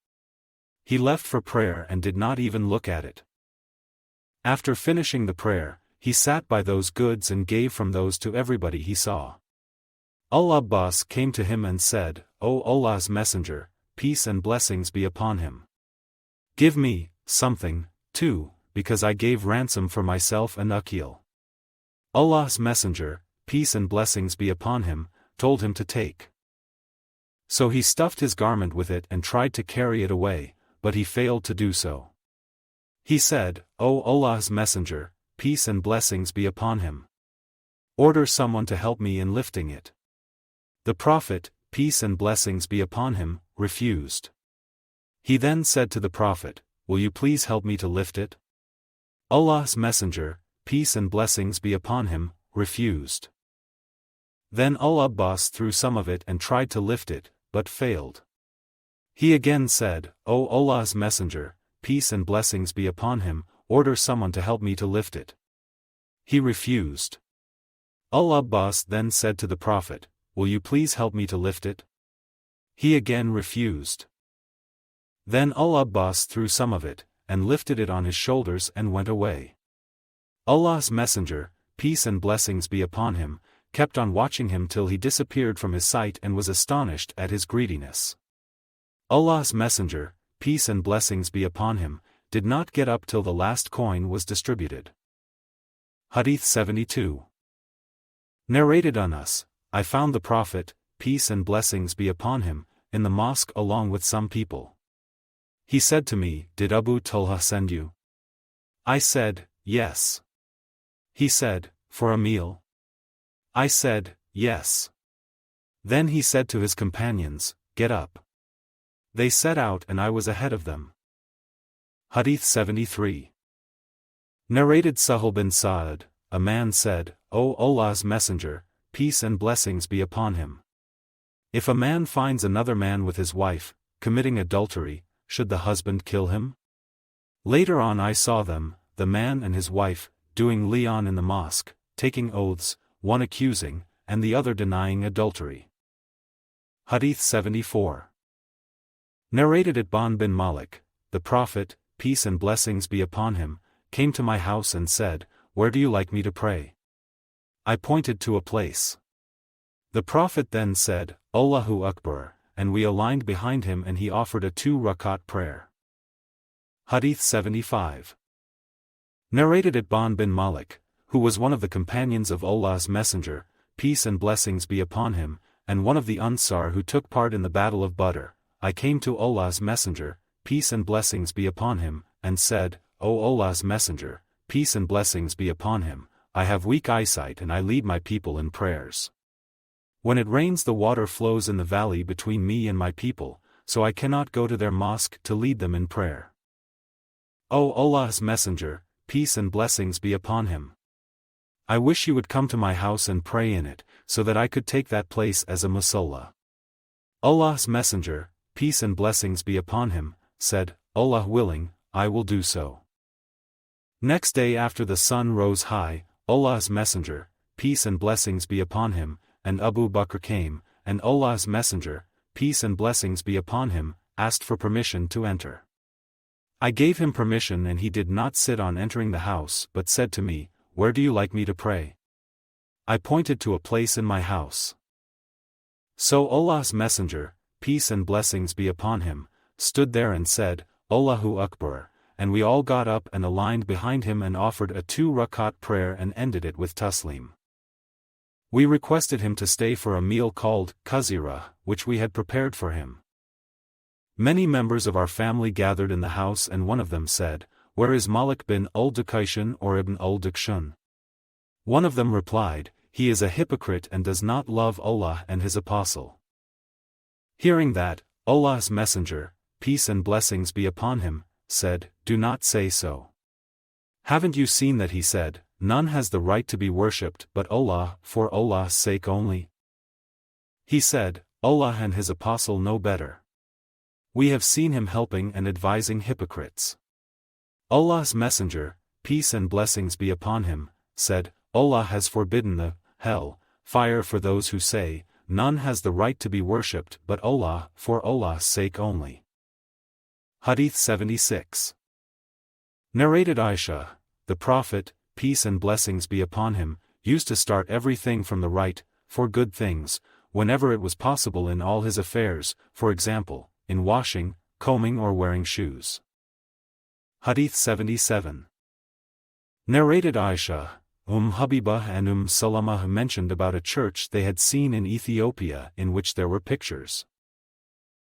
He left for prayer and did not even look at it. After finishing the prayer, he sat by those goods and gave from those to everybody he saw. Al-Abbas came to him and said, O Allah's Messenger, peace and blessings be upon him. Give me something, too, because I gave ransom for myself and Aqil. Allah's Messenger, peace and blessings be upon him, told him to take. So he stuffed his garment with it and tried to carry it away, but he failed to do so. He said, O Allah's Messenger, peace and blessings be upon him. Order someone to help me in lifting it. The Prophet, peace and blessings be upon him, refused. He then said to the Prophet, Will you please help me to lift it? Allah's Messenger, peace and blessings be upon him, refused. Then Al-Abbas threw some of it and tried to lift it, but failed. He again said, O Allah's Messenger, peace and blessings be upon him, order someone to help me to lift it. He refused. Al-Abbas then said to the Prophet, Will you please help me to lift it? He again refused. Then Al-Abbas threw some of it, and lifted it on his shoulders and went away. Allah's Messenger, peace and blessings be upon him, kept on watching him till he disappeared from his sight and was astonished at his greediness. Allah's Messenger, peace and blessings be upon him, did not get up till the last coin was distributed. Hadith 72. Narrated on us, I found the Prophet, peace and blessings be upon him, in the mosque along with some people. He said to me, Did Abu Talha send you? I said, Yes. He said, For a meal? I said, Yes. Then he said to his companions, Get up. They set out and I was ahead of them. Hadith 73. Narrated Sahal bin Sa'ad, a man said, O Allah's Messenger, peace and blessings be upon him. If a man finds another man with his wife, committing adultery, should the husband kill him? Later on I saw them, the man and his wife, doing li'an in the mosque, taking oaths, one accusing, and the other denying adultery. Hadith 74. Narrated Itban bin Malik, the Prophet, peace and blessings be upon him, came to my house and said, Where do you like me to pray? I pointed to a place. The Prophet then said, Allahu Akbar, and we aligned behind him and he offered a 2 rakat prayer. Hadith 75. Narrated Itban bin Malik, who was one of the companions of Allah's Messenger, peace and blessings be upon him, and one of the Ansar who took part in the Battle of Badr, I came to Allah's Messenger, peace and blessings be upon him, and said, O Allah's Messenger, peace and blessings be upon him, I have weak eyesight and I lead my people in prayers. When it rains the water flows in the valley between me and my people, so I cannot go to their mosque to lead them in prayer. O Allah's Messenger, peace and blessings be upon him. I wish you would come to my house and pray in it, so that I could take that place as a musalla. Allah's Messenger, peace and blessings be upon him, said, Allah willing, I will do so. Next day after the sun rose high, Allah's Messenger, peace and blessings be upon him, and Abu Bakr came, and Allah's Messenger, peace and blessings be upon him, asked for permission to enter. I gave him permission and he did not sit on entering the house but said to me, Where do you like me to pray? I pointed to a place in my house. So Allah's Messenger, peace and blessings be upon him, stood there and said, Allahu Akbar, and we all got up and aligned behind him and offered a 2 rakat prayer and ended it with taslim. We requested him to stay for a meal called Kazira, which we had prepared for him. Many members of our family gathered in the house and one of them said, "Where is Malik bin al-Dukayshan or Ibn al-Dukshan?" One of them replied, "He is a hypocrite and does not love Allah and His Apostle." Hearing that, Allah's Messenger, peace and blessings be upon him, said, "Do not say so. Haven't you seen that He said, 'None has the right to be worshipped but Allah, for Allah's sake only'? He said, 'Allah and His Apostle know better. We have seen Him helping and advising hypocrites.'" Allah's Messenger, peace and blessings be upon him, said, "Allah has forbidden the hell fire for those who say, 'None has the right to be worshipped but Allah, for Allah's sake only.'" Hadith 76. Narrated Aisha, the Prophet, peace and blessings be upon him, used to start everything from the right, for good things, whenever it was possible in all his affairs, for example, in washing, combing or wearing shoes. Hadith 77. Narrated Aisha, Habibah and Salama mentioned about a church they had seen in Ethiopia in which there were pictures.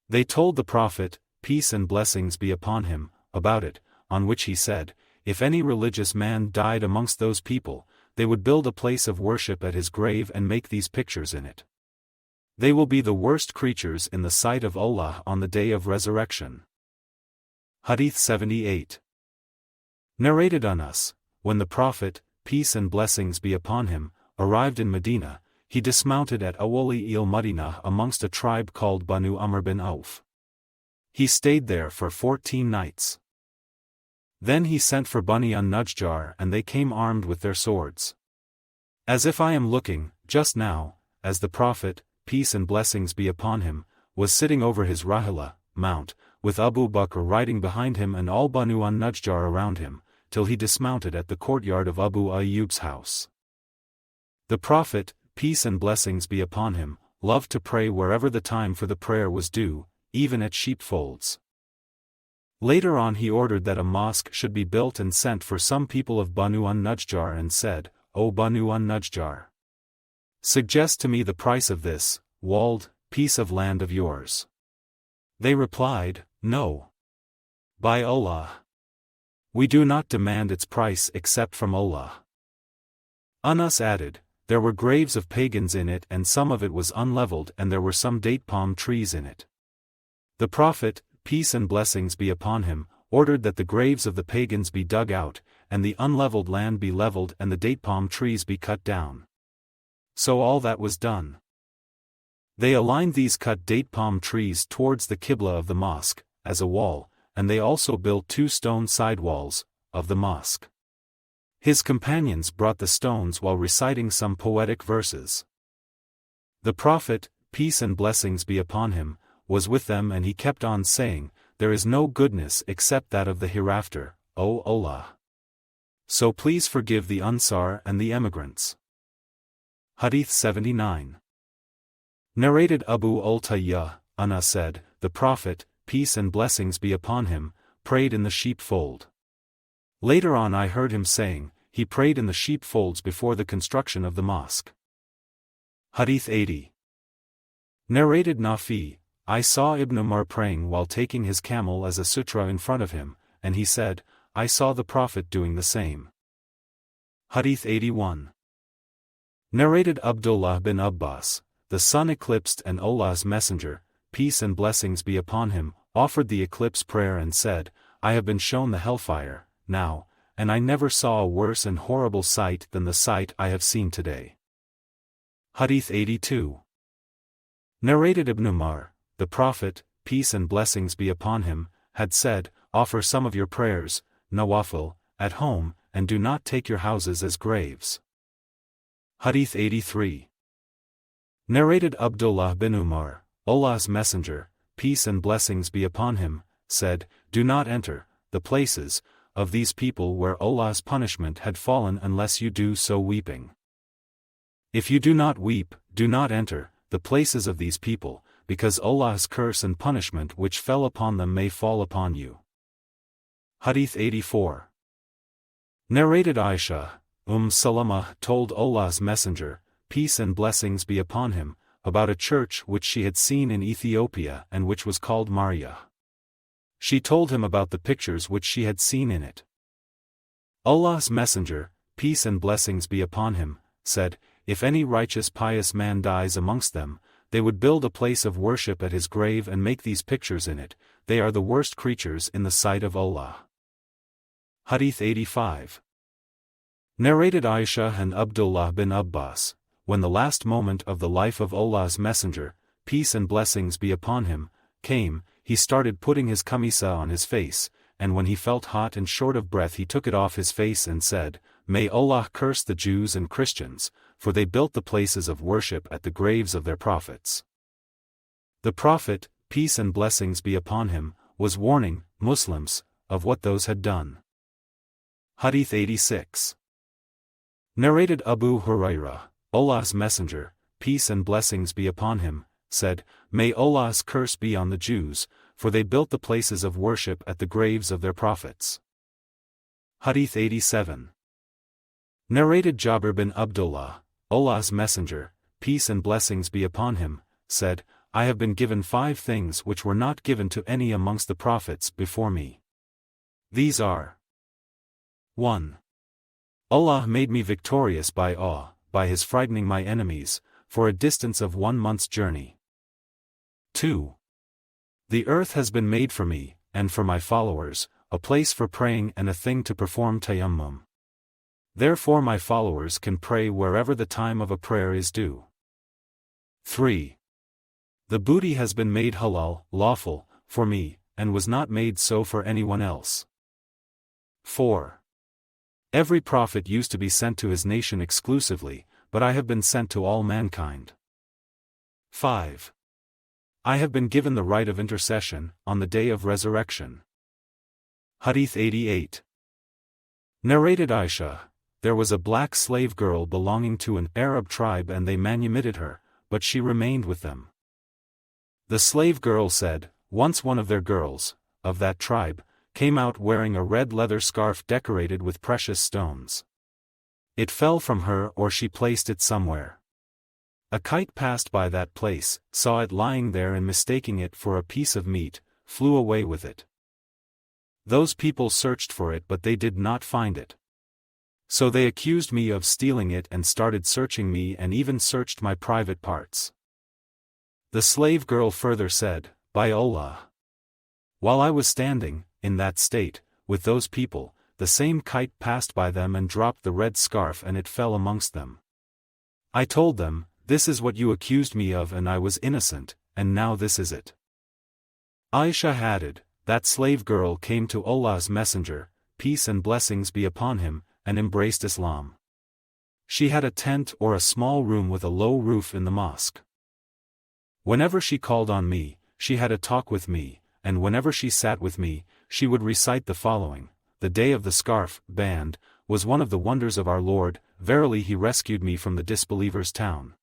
They told the Prophet, peace and blessings be upon him, about it, on which he said, if any religious man died amongst those people, they would build a place of worship at his grave and make these pictures in it. They will be the worst creatures in the sight of Allah on the day of resurrection. Hadith 78. Narrated Anas, when the Prophet, peace and blessings be upon him, arrived in Medina, he dismounted at Awali Al-Madina amongst a tribe called Banu Amr bin Auf. He stayed there for 14 nights. Then he sent for Bani an-Najjar and they came armed with their swords. As if I am looking, just now, as the Prophet, peace and blessings be upon him, was sitting over his rahila, mount, with Abu Bakr riding behind him and all Banu an-Najjar around him, till he dismounted at the courtyard of Abu Ayyub's house. The Prophet, peace and blessings be upon him, loved to pray wherever the time for the prayer was due, even at sheepfolds. Later on he ordered that a mosque should be built and sent for some people of Banu an-Najjar and said, "O Banu an-Najjar, suggest to me the price of this, walled, piece of land of yours." They replied, "No. By Allah, we do not demand its price except from Allah." Anas added, there were graves of pagans in it and some of it was unleveled and there were some date palm trees in it. The Prophet, peace and blessings be upon him, ordered that the graves of the pagans be dug out, and the unleveled land be leveled and the date palm trees be cut down. So all that was done. They aligned these cut date palm trees towards the Qibla of the mosque, as a wall, and they also built 2 stone side walls, of the mosque. His companions brought the stones while reciting some poetic verses. The Prophet, peace and blessings be upon him, was with them and he kept on saying, "There is no goodness except that of the hereafter, O Allah. So please forgive the Ansar and the emigrants." Hadith 79. Narrated Abu Al-Tayyah, Anas said, the Prophet, peace and blessings be upon him, prayed in the sheepfold. Later on I heard him saying, he prayed in the sheepfolds before the construction of the mosque. Hadith 80. Narrated Nafi, I saw Ibn Umar praying while taking his camel as a sutra in front of him, and he said, I saw the Prophet doing the same. Hadith 81. Narrated Abdullah bin Abbas, the sun eclipsed and Allah's Messenger, peace and blessings be upon him, offered the eclipse prayer and said, I have been shown the hellfire, now, and I never saw a worse and horrible sight than the sight I have seen today. Hadith 82. Narrated Ibn Umar, the Prophet, peace and blessings be upon him, had said, offer some of your prayers, nawafil, at home, and do not take your houses as graves. Hadith 83. Narrated Abdullah bin Umar, Allah's Messenger, peace and blessings be upon him, said, do not enter the places of these people where Allah's punishment had fallen unless you do so weeping. If you do not weep, do not enter the places of these people, because Allah's curse and punishment which fell upon them may fall upon you. Hadith 84. Narrated Aisha, Salama told Allah's Messenger, peace and blessings be upon him, about a church which she had seen in Ethiopia and which was called Maria. She told him about the pictures which she had seen in it. Allah's Messenger, peace and blessings be upon him, said, if any righteous pious man dies amongst them, they would build a place of worship at his grave and make these pictures in it. They are the worst creatures in the sight of Allah. Hadith 85. Narrated Aisha and Abdullah bin Abbas, when the last moment of the life of Allah's Messenger, peace and blessings be upon him, came, he started putting his kamisa on his face, and when he felt hot and short of breath he took it off his face and said, May Allah curse the Jews and Christians, for they built the places of worship at the graves of their prophets. The Prophet, peace and blessings be upon him, was warning Muslims of what those had done. Hadith 86. Narrated Abu Hurairah, Allah's Messenger, peace and blessings be upon him, said, May Allah's curse be on the Jews, for they built the places of worship at the graves of their prophets. Hadith 87. Narrated Jabir bin Abdullah, Allah's Messenger, peace and blessings be upon him, said, I have been given 5 things which were not given to any amongst the prophets before me. These are: 1. Allah made me victorious by awe, by his frightening my enemies, for a distance of 1 month's journey. 2. The earth has been made for me, and for my followers, a place for praying and a thing to perform tayammum. Therefore my followers can pray wherever the time of a prayer is due. 3. The booty has been made halal, lawful, for me, and was not made so for anyone else. 4. Every prophet used to be sent to his nation exclusively, but I have been sent to all mankind. 5. I have been given the right of intercession, on the day of resurrection. Hadith 88. Narrated Aisha, there was a black slave girl belonging to an Arab tribe and they manumitted her, but she remained with them. The slave girl said, once one of their girls, of that tribe, came out wearing a red leather scarf decorated with precious stones. It fell from her or she placed it somewhere. A kite passed by that place, saw it lying there and mistaking it for a piece of meat, flew away with it. Those people searched for it but they did not find it. So they accused me of stealing it and started searching me and even searched my private parts. The slave girl further said, By Allah! While I was standing, in that state, with those people, the same kite passed by them and dropped the red scarf and it fell amongst them. I told them, This is what you accused me of and I was innocent, and now this is it. Aisha added, that slave girl came to Allah's Messenger, peace and blessings be upon him, and embraced Islam. She had a tent or a small room with a low roof in the mosque. Whenever she called on me, she had a talk with me, and whenever she sat with me, she would recite the following: The day of the scarf, band, was one of the wonders of our Lord, verily he rescued me from the disbelievers' town.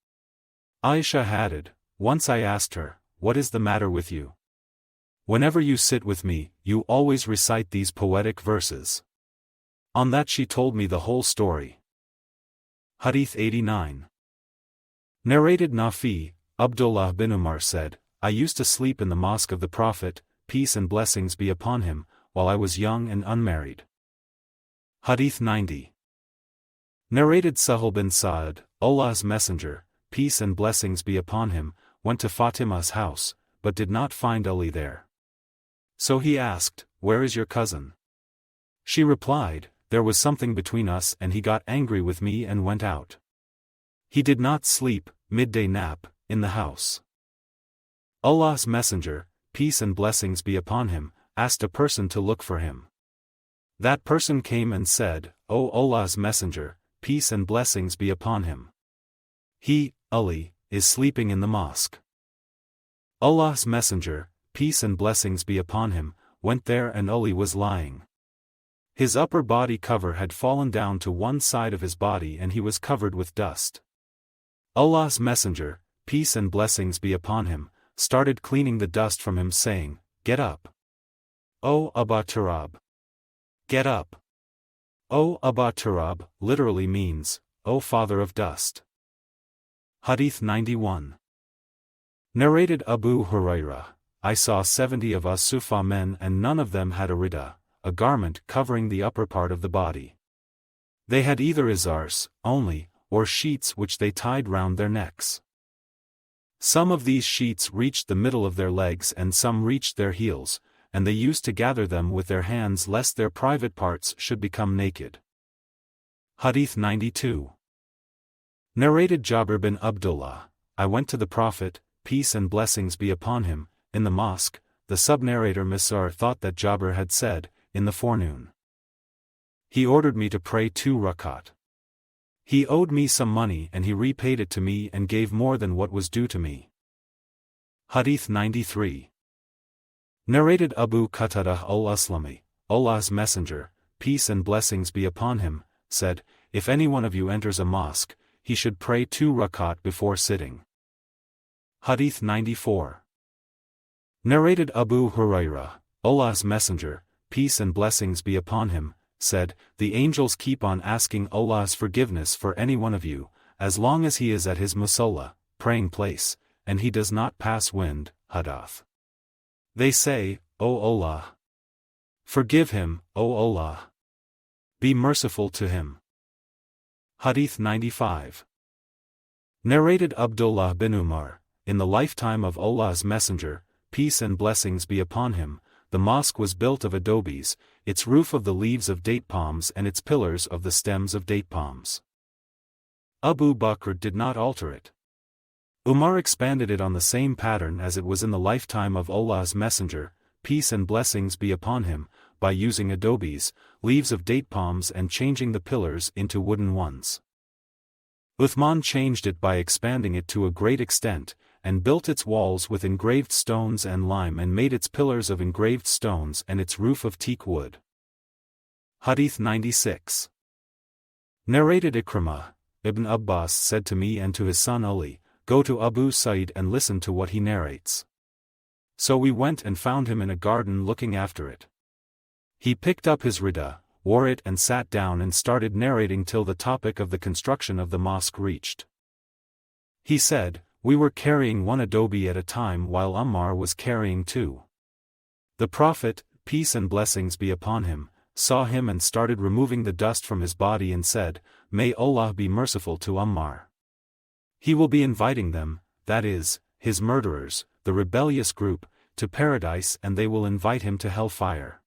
Aisha added, once I asked her, What is the matter with you? Whenever you sit with me, you always recite these poetic verses. On that she told me the whole story. Hadith 89. Narrated Nafi, Abdullah bin Umar said, I used to sleep in the mosque of the Prophet, peace and blessings be upon him, while I was young and unmarried. Hadith 90. Narrated Sahal bin Sa'ad, Allah's Messenger, peace and blessings be upon him, went to Fatima's house, but did not find Ali there. So he asked, Where is your cousin? She replied, There was something between us and he got angry with me and went out. He did not sleep, midday nap, in the house. Allah's Messenger, peace and blessings be upon him, asked a person to look for him. That person came and said, O Allah's Messenger, peace and blessings be upon him. He, Ali, is sleeping in the mosque. Allah's Messenger, peace and blessings be upon him, went there and Ali was lying. His upper body cover had fallen down to one side of his body and he was covered with dust. Allah's Messenger, peace and blessings be upon him, started cleaning the dust from him saying, Get up. O Aba Turab. Get up. O Aba Turab literally means, O father of dust. Hadith 91. Narrated Abu Hurairah, I saw 70 of us Sufa men and none of them had a Rida, a garment covering the upper part of the body. They had either Izars, only, or sheets which they tied round their necks. Some of these sheets reached the middle of their legs and some reached their heels, and they used to gather them with their hands lest their private parts should become naked. Hadith 92. Narrated Jabir bin Abdullah, I went to the Prophet, peace and blessings be upon him, in the mosque. The sub-narrator Izar thought that Jabir had said, in the forenoon. He ordered me to pray 2 rakat. He owed me some money and he repaid it to me and gave more than what was due to me. Hadith 93. Narrated Abu Qatadah al-Aslami, Allah's Messenger, peace and blessings be upon him, said, if any one of you enters a mosque, he should pray 2 rakat before sitting. Hadith 94. Narrated Abu Hurairah, Allah's Messenger, peace and blessings be upon him, said, the angels keep on asking Allah's forgiveness for any one of you, as long as he is at his musalla, praying place, and he does not pass wind, Hadath. They say, O Allah! Forgive him, O Allah! Be merciful to him. Hadith 95. Narrated Abdullah bin Umar, in the lifetime of Allah's Messenger, peace and blessings be upon him, the mosque was built of adobes, its roof of the leaves of date palms and its pillars of the stems of date palms. Abu Bakr did not alter it. Umar expanded it on the same pattern as it was in the lifetime of Allah's Messenger, peace and blessings be upon him, by using adobes, leaves of date palms and changing the pillars into wooden ones. Uthman changed it by expanding it to a great extent, and built its walls with engraved stones and lime and made its pillars of engraved stones and its roof of teak wood. Hadith 96. Narrated Ikrimah, Ibn Abbas said to me and to his son Ali, go to Abu Sa'id and listen to what he narrates. So we went and found him in a garden looking after it. He picked up his Rida, wore it and sat down and started narrating till the topic of the construction of the mosque reached. He said, we were carrying 1 adobe at a time while Ammar was carrying 2. The Prophet, peace and blessings be upon him, saw him and started removing the dust from his body and said, may Allah be merciful to Ammar. He will be inviting them, that is, his murderers, the rebellious group, to paradise and they will invite him to hellfire.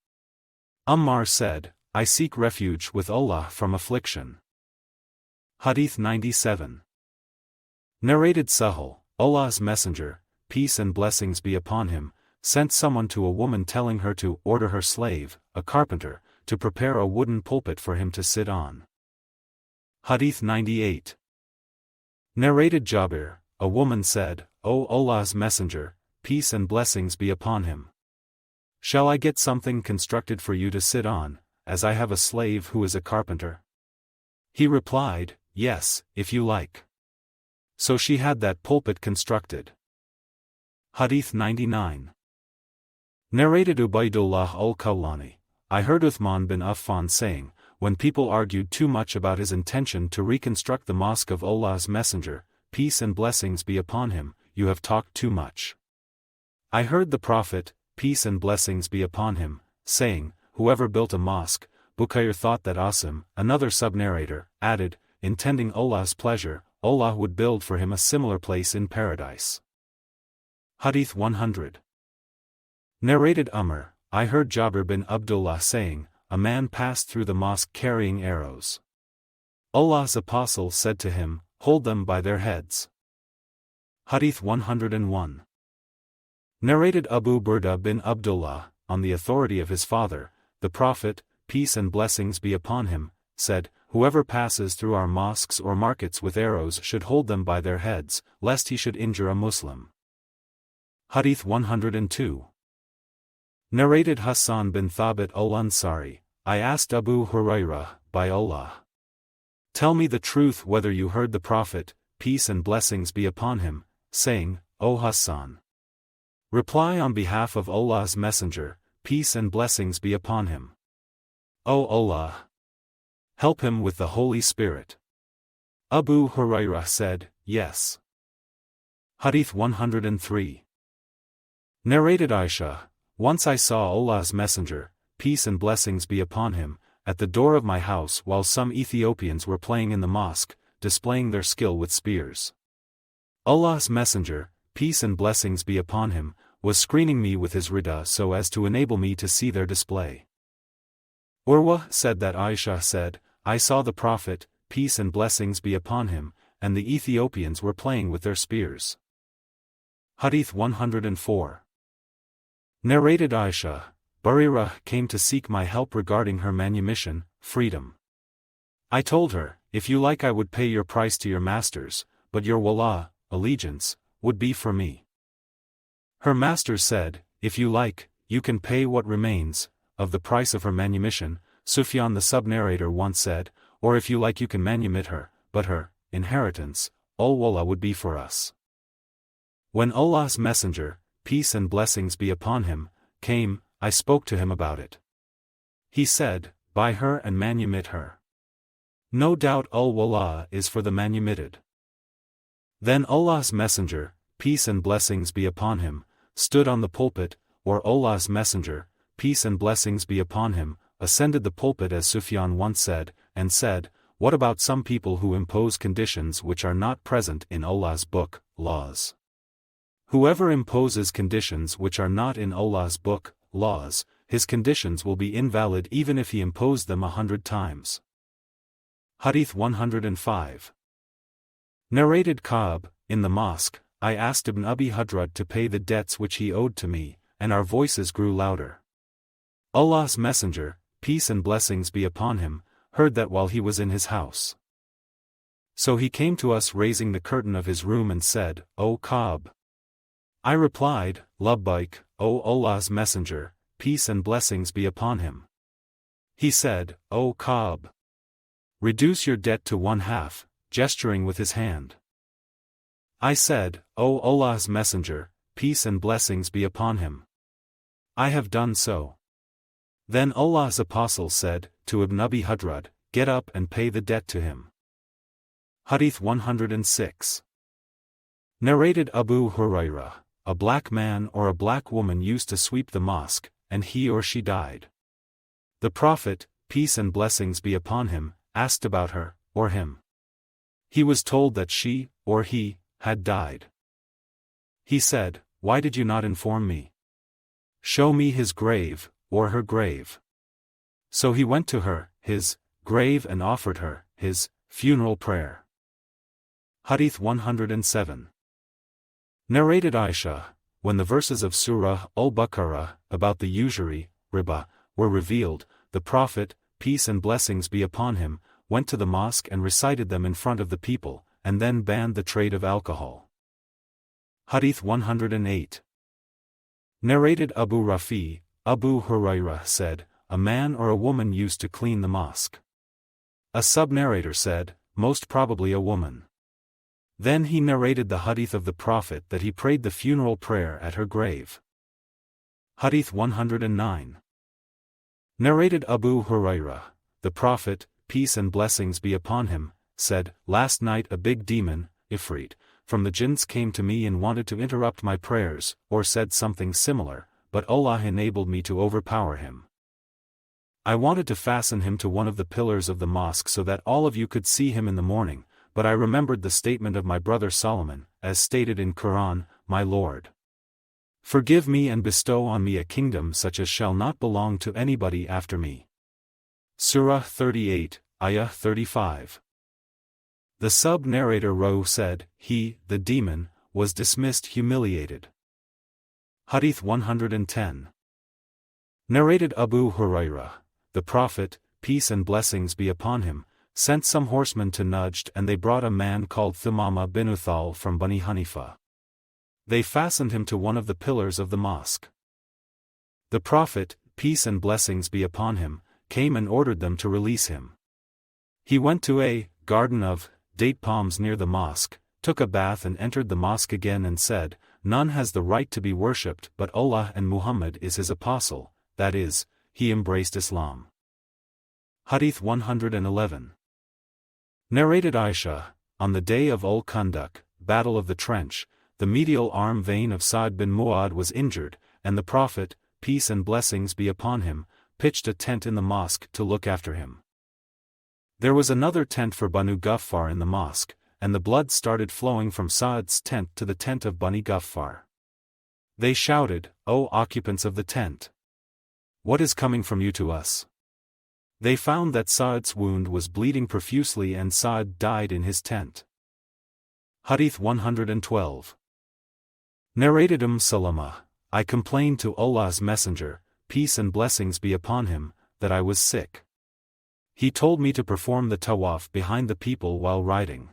Ammar said, I seek refuge with Allah from affliction. Hadith 97. Narrated Sahih, Allah's Messenger, peace and blessings be upon him, sent someone to a woman telling her to order her slave, a carpenter, to prepare a wooden pulpit for him to sit on. Hadith 98. Narrated Jabir, a woman said, O Allah's Messenger, peace and blessings be upon him. Shall I get something constructed for you to sit on, as I have a slave who is a carpenter? He replied, yes, if you like. So she had that pulpit constructed. Hadith 99. Narrated Ubaydullah al-Kawlani, I heard Uthman bin Affan saying, when people argued too much about his intention to reconstruct the mosque of Allah's Messenger, peace and blessings be upon him, you have talked too much. I heard the Prophet, peace and blessings be upon him, saying, whoever built a mosque, Bukayr thought that Asim, another sub-narrator, added, intending Allah's pleasure, Allah would build for him a similar place in paradise. Hadith 100. Narrated Umar, I heard Jabir bin Abdullah saying, a man passed through the mosque carrying arrows. Allah's apostle said to him, hold them by their heads. Hadith 101. Narrated Abu Burda bin Abdullah, on the authority of his father, the Prophet, peace and blessings be upon him, said, whoever passes through our mosques or markets with arrows should hold them by their heads, lest he should injure a Muslim. Hadith 102. Narrated Hassan bin Thabit al-Ansari, I asked Abu Hurairah, by Allah, tell me the truth whether you heard the Prophet, peace and blessings be upon him, saying, O Hassan. Reply on behalf of Allah's Messenger, peace and blessings be upon him. O Allah! Help him with the Holy Spirit. Abu Hurairah said, yes. Hadith 103. Narrated Aisha, once I saw Allah's Messenger, peace and blessings be upon him, at the door of my house while some Ethiopians were playing in the mosque, displaying their skill with spears. Allah's Messenger, peace and blessings be upon him, was screening me with his Rida so as to enable me to see their display. Urwa said that Aisha said, I saw the Prophet, peace and blessings be upon him, and the Ethiopians were playing with their spears. Hadith 104. Narrated Aisha, Barira came to seek my help regarding her manumission, freedom. I told her, if you like I would pay your price to your masters, but your wala, allegiance, would be for me. Her masters said, if you like, you can pay what remains, of the price of her manumission, Sufyan the sub-narrator once said, or if you like you can manumit her, but her inheritance, al-wala would be for us. When Allah's Messenger, peace and blessings be upon him, came, I spoke to him about it. He said, buy her and manumit her. No doubt al-wala is for the manumitted. Then Allah's Messenger, peace and blessings be upon him, stood on the pulpit, or Allah's Messenger, peace and blessings be upon him, ascended the pulpit as Sufyan once said, and said, what about some people who impose conditions which are not present in Allah's book, laws? Whoever imposes conditions which are not in Allah's book, laws, his conditions will be invalid even if he imposed them 100 times. Hadith 105. Narrated Qaba, in the mosque, I asked Ibn Abi Hudrad to pay the debts which he owed to me, and our voices grew louder. Allah's Messenger, peace and blessings be upon him, heard that while he was in his house. So he came to us raising the curtain of his room and said, O Qaba. I replied, Labbaik, O Allah's Messenger, peace and blessings be upon him. He said, O Qaba. Reduce your debt to 1/2, gesturing with his hand. I said, O Allah's Messenger, peace and blessings be upon him. I have done so. Then Allah's Apostle said, to Ibn Abi Hudrad, get up and pay the debt to him. Hadith 106. Narrated Abu Hurairah, a black man or a black woman used to sweep the mosque, and he or she died. The Prophet, peace and blessings be upon him, asked about her, or him. He was told that she, or he, had died. He said, why did you not inform me? Show me his grave, or her grave. So he went to her, his grave and offered her his funeral prayer. Hadith 107. Narrated Aisha, when the verses of Surah Al-Baqarah about the usury, riba, were revealed, the Prophet, peace and blessings be upon him, went to the mosque and recited them in front of the people, and then banned the trade of alcohol. Hadith 108. Narrated Abu Rafi, Abu Hurairah said, a man or a woman used to clean the mosque. A sub-narrator said, most probably a woman. Then he narrated the hadith of the Prophet that he prayed the funeral prayer at her grave. Hadith 109. Narrated Abu Hurairah, the Prophet, peace and blessings be upon him, said, last night a big demon, Ifrit, from the jinns came to me and wanted to interrupt my prayers, or said something similar, but Allah enabled me to overpower him. I wanted to fasten him to one of the pillars of the mosque so that all of you could see him in the morning, but I remembered the statement of my brother Solomon, as stated in Quran, my Lord. Forgive me and bestow on me a kingdom such as shall not belong to anybody after me. Surah 38, Ayah 35. The sub-narrator Ro said, he, the demon, was dismissed humiliated. Hadith 110. Narrated Abu Hurairah, the Prophet, peace and blessings be upon him, sent some horsemen to Najd and they brought a man called Thumama bin Uthal from Bani Hanifa. They fastened him to one of the pillars of the mosque. The Prophet, peace and blessings be upon him, came and ordered them to release him. He went to a garden of date palms near the mosque, took a bath and entered the mosque again and said, none has the right to be worshipped but Allah and Muhammad is his apostle, that is, he embraced Islam. Hadith 111. Narrated Aisha, on the day of Al-Khandaq, Battle of the Trench, the medial arm vein of Sa'd bin Mu'adh was injured, and the Prophet, peace and blessings be upon him, pitched a tent in the mosque to look after him. There was another tent for Banu Ghaffar in the mosque, and the blood started flowing from Sa'd's tent to the tent of Bani Ghaffar. They shouted, "O occupants of the tent! What is coming from you to us?" They found that Sa'd's wound was bleeding profusely and Sa'd died in his tent. Hadith 112. Narrated Salama, I complained to Allah's Messenger, peace and blessings be upon him, that I was sick. He told me to perform the tawaf behind the people while riding.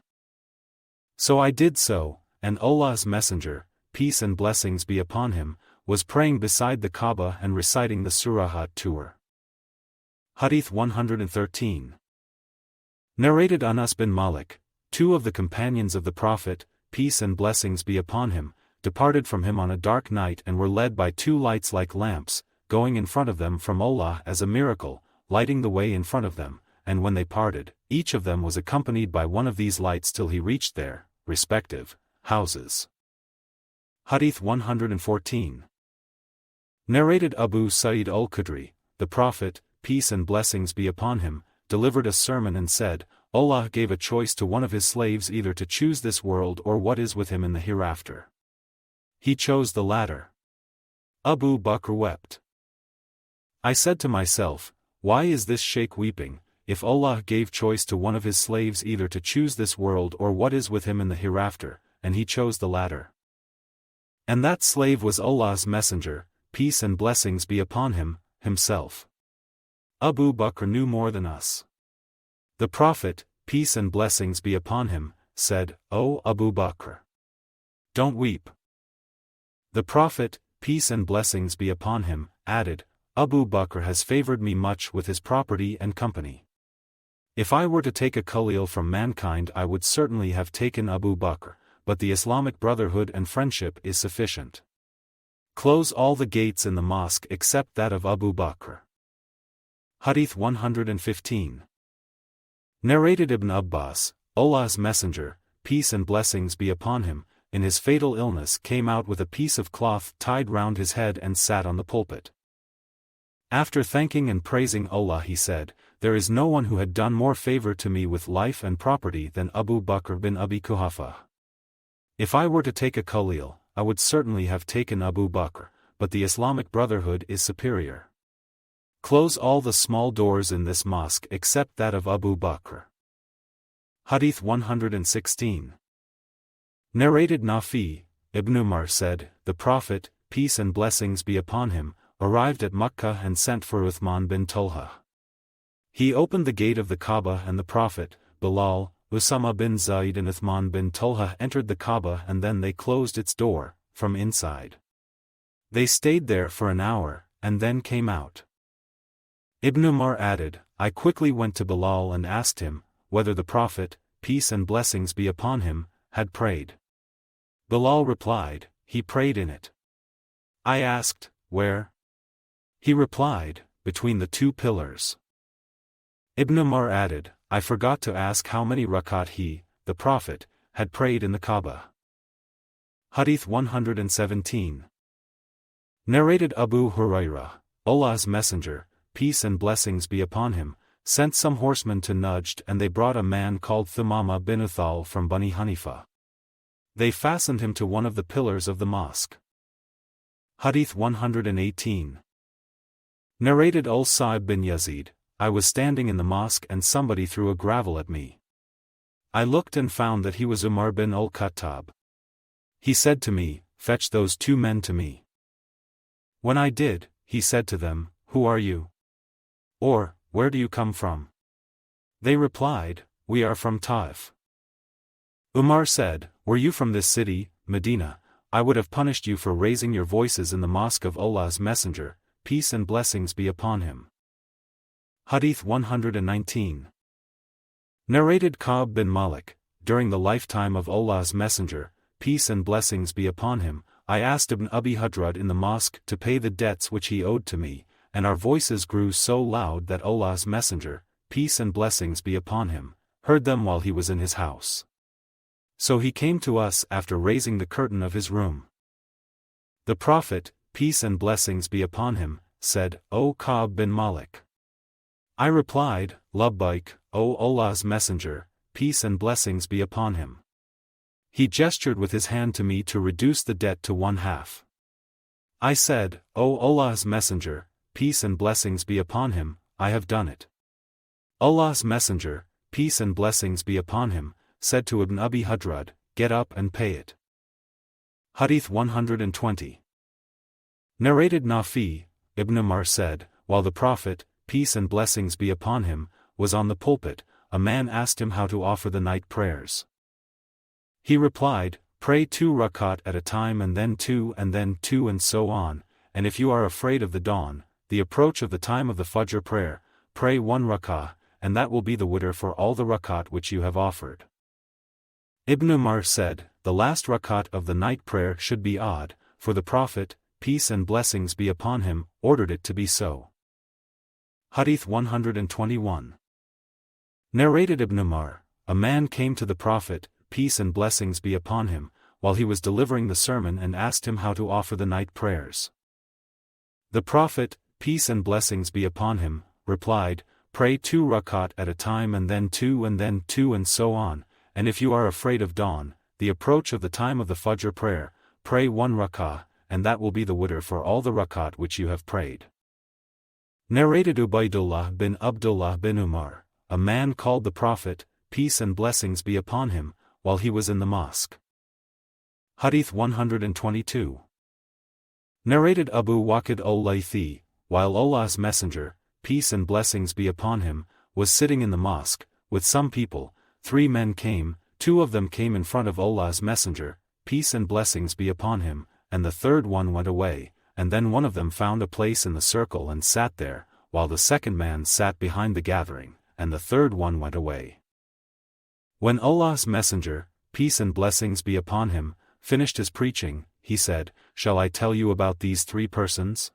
So I did so, and Allah's Messenger, peace and blessings be upon him, was praying beside the Qaba and reciting the Surah At-Tur. Hadith 113. Narrated Anas bin Malik, two of the companions of the Prophet, peace and blessings be upon him, departed from him on a dark night and were led by two lights like lamps, going in front of them from Allah as a miracle, lighting the way in front of them, and when they parted, each of them was accompanied by one of these lights till he reached their respective houses. Hadith 114. Narrated Abu Sa'id al-Khudri, the Prophet, peace and blessings be upon him, delivered a sermon and said, Allah gave a choice to one of his slaves either to choose this world or what is with him in the hereafter. He chose the latter. Abu Bakr wept. I said to myself, why is this sheikh weeping? If Allah gave choice to one of his slaves either to choose this world or what is with him in the hereafter, and he chose the latter. And that slave was Allah's Messenger, peace and blessings be upon him, himself. Abu Bakr knew more than us. The Prophet, peace and blessings be upon him, said, O Abu Bakr! Don't weep. The Prophet, peace and blessings be upon him, added, Abu Bakr has favored me much with his property and company. If I were to take a Khalil from mankind I would certainly have taken Abu Bakr, but the Islamic brotherhood and friendship is sufficient. Close all the gates in the mosque except that of Abu Bakr. Hadith 115. Narrated Ibn Abbas, Allah's Messenger, peace and blessings be upon him, in his fatal illness came out with a piece of cloth tied round his head and sat on the pulpit. After thanking and praising Allah he said, there is no one who had done more favor to me with life and property than Abu Bakr bin Abi Quhafa. If I were to take a Khalil, I would certainly have taken Abu Bakr, but the Islamic brotherhood is superior. Close all the small doors in this mosque except that of Abu Bakr. Hadith 116. Narrated Nafi, Ibn Umar said, the Prophet, peace and blessings be upon him, arrived at Makkah and sent for Uthman bin Talha. He opened the gate of the Qaba and the Prophet, Bilal, Usama bin Zaid and Uthman bin Talha entered the Qaba and then they closed its door, from inside. They stayed there for an hour, and then came out. Ibn Umar added, I quickly went to Bilal and asked him, whether the Prophet, peace and blessings be upon him, had prayed. Bilal replied, he prayed in it. I asked, where? He replied, between the two pillars. Ibn Umar added, I forgot to ask how many rakat he, the Prophet, had prayed in the Kaaba. Hadith 117. Narrated Abu Hurairah, Allah's Messenger, peace and blessings be upon him, sent some horsemen to Najd and they brought a man called Thumama bin Uthal from Bani Hanifa. They fastened him to one of the pillars of the mosque. Hadith 118. Narrated Al-Sa'ib bin Yazid, I was standing in the mosque and somebody threw a gravel at me. I looked and found that he was Umar bin al-Khattab. He said to me, fetch those two men to me. When I did, he said to them, who are you? Or, where do you come from? They replied, we are from Taif. Umar said, were you from this city, Medina, I would have punished you for raising your voices in the mosque of Allah's Messenger, peace and blessings be upon him. Hadith 119. Narrated Ka'b bin Malik, during the lifetime of Allah's Messenger, peace and blessings be upon him, I asked Ibn Abi Hadrad in the mosque to pay the debts which he owed to me, and our voices grew so loud that Allah's Messenger, peace and blessings be upon him, heard them while he was in his house. So he came to us after raising the curtain of his room. The Prophet, peace and blessings be upon him, said, O Ka'b bin Malik. I replied, Labbaik, O Allah's Messenger, peace and blessings be upon him. He gestured with his hand to me to reduce the debt to 1/2. I said, O Allah's Messenger, peace and blessings be upon him, I have done it. Allah's Messenger, peace and blessings be upon him, said to Ibn Abi Hadrad, get up and pay it. Hadith 120. Narrated Nafi, Ibn Umar said, while the Prophet, peace and blessings be upon him, was on the pulpit, a man asked him how to offer the night prayers. He replied, pray 2 rak'at at a time and then 2 and so on, and if you are afraid of the dawn, the approach of the time of the Fajr prayer, pray 1 rak'ah, and that will be the witr for all the rak'at which you have offered. Ibn Umar said, the last rak'at of the night prayer should be odd, for the Prophet, peace and blessings be upon him, ordered it to be so. Hadith 121. Narrated Ibn Umar, a man came to the Prophet, peace and blessings be upon him, while he was delivering the sermon and asked him how to offer the night prayers. The Prophet, peace and blessings be upon him, replied, pray 2 rak'at at a time and then 2 and so on, and if you are afraid of dawn, the approach of the time of the Fajr prayer, pray 1 rak'ah, and that will be the witr for all the rak'at which you have prayed. Narrated Ubaydullah bin Abdullah bin Umar, a man called the Prophet, peace and blessings be upon him, while he was in the mosque. Hadith 122. Narrated Abu Waqid al-Laythi, while Allah's Messenger, peace and blessings be upon him, was sitting in the mosque, with some people, 3 men came, 2 of them came in front of Allah's Messenger, peace and blessings be upon him, and the third one went away, and then one of them found a place in the circle and sat there, while the second man sat behind the gathering, and the third one went away. When Allah's Messenger, peace and blessings be upon him, finished his preaching, he said, shall I tell you about these 3 persons?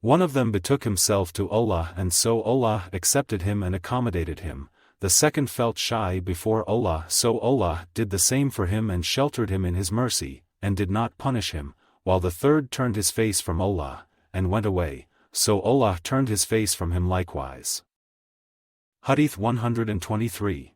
One of them betook himself to Allah and so Allah accepted him and accommodated him, the second felt shy before Allah so Allah did the same for him and sheltered him in his mercy, and did not punish him, while the third turned his face from Allah, and went away, so Allah turned his face from him likewise. Hadith 123.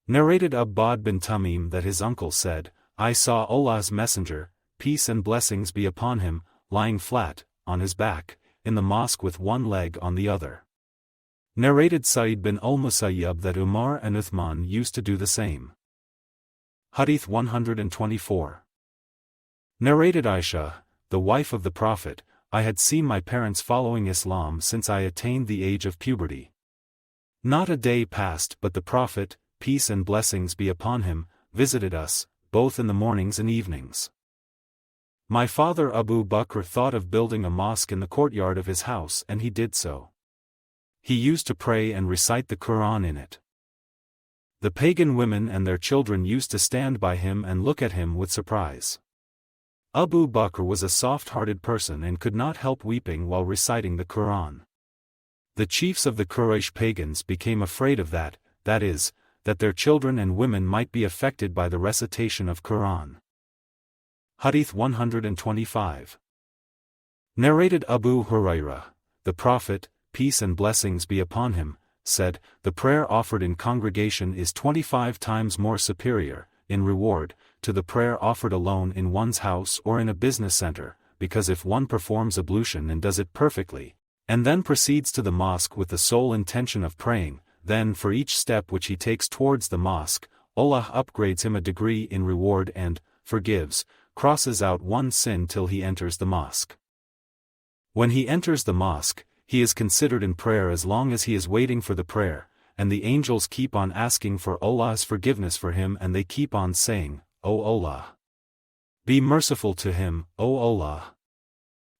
Narrated Abbad bin Tamim that his uncle said, I saw Allah's Messenger, peace and blessings be upon him, lying flat, on his back, in the mosque with one leg on the other. Narrated Sa'id bin al-Musayyab that Umar and Uthman used to do the same. Hadith 124. Narrated Aisha, the wife of the Prophet, I had seen my parents following Islam since I attained the age of puberty. Not a day passed but the Prophet, peace and blessings be upon him, visited us, both in the mornings and evenings. My father Abu Bakr thought of building a mosque in the courtyard of his house and he did so. He used to pray and recite the Quran in it. The pagan women and their children used to stand by him and look at him with surprise. Abu Bakr was a soft-hearted person and could not help weeping while reciting the Quran. The chiefs of the Quraysh pagans became afraid of that is, that their children and women might be affected by the recitation of Quran. Hadith 125. Narrated Abu Hurairah, the Prophet, peace and blessings be upon him, said, the prayer offered in congregation is 25 times more superior, in reward, to the prayer offered alone in one's house or in a business center, because if one performs ablution and does it perfectly, and then proceeds to the mosque with the sole intention of praying, then for each step which he takes towards the mosque, Allah upgrades him a degree in reward and forgives, crosses out one sin till he enters the mosque. When he enters the mosque, he is considered in prayer as long as he is waiting for the prayer, and the angels keep on asking for Allah's forgiveness for him and they keep on saying, O Allah! Be merciful to him, O Allah!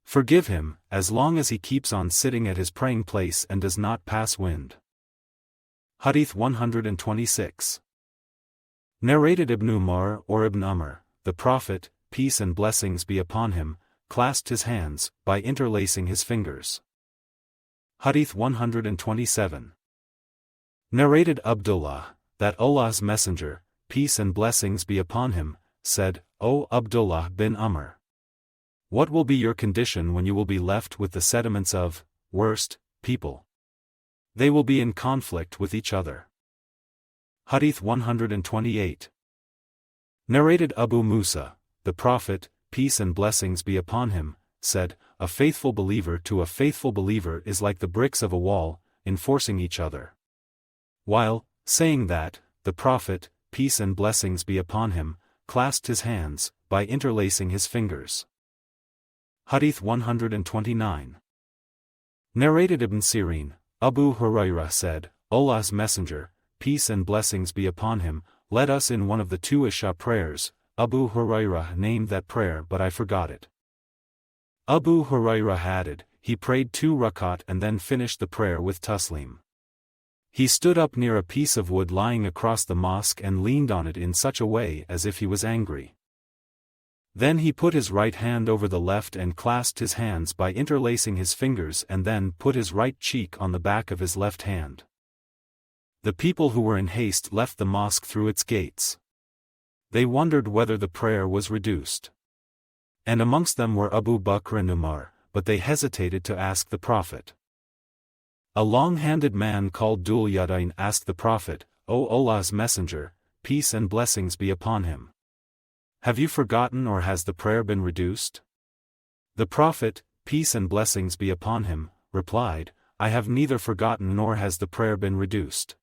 Forgive him, as long as he keeps on sitting at his praying place and does not pass wind. Hadith 126. Narrated Ibn Umar or Ibn Umar, the Prophet, peace and blessings be upon him, clasped his hands, by interlacing his fingers. Hadith 127. Narrated Abdullah, that Allah's Messenger, peace and blessings be upon him, said, O Abdullah bin Amr, what will be your condition when you will be left with the sediments of, worst, people? They will be in conflict with each other. Hadith 128. Narrated Abu Musa, the Prophet, peace and blessings be upon him, said, a faithful believer to a faithful believer is like the bricks of a wall, enforcing each other. While, saying that, the Prophet, peace and blessings be upon him, clasped his hands, by interlacing his fingers. Hadith 129. Narrated Ibn Sirin, Abu Hurairah said, Allah's Messenger, peace and blessings be upon him, led us in one of the two Isha prayers. Abu Hurairah named that prayer but I forgot it. Abu Hurairah added, he prayed 2 Rak'at and then finished the prayer with taslim. He stood up near a piece of wood lying across the mosque and leaned on it in such a way as if he was angry. Then he put his right hand over the left and clasped his hands by interlacing his fingers and then put his right cheek on the back of his left hand. The people who were in haste left the mosque through its gates. They wondered whether the prayer was reduced. And amongst them were Abu Bakr and Umar, but they hesitated to ask the Prophet. A long-handed man called Dul Yadain asked the Prophet, O Allah's Messenger, peace and blessings be upon him, have you forgotten or has the prayer been reduced? The Prophet, peace and blessings be upon him, replied, I have neither forgotten nor has the prayer been reduced.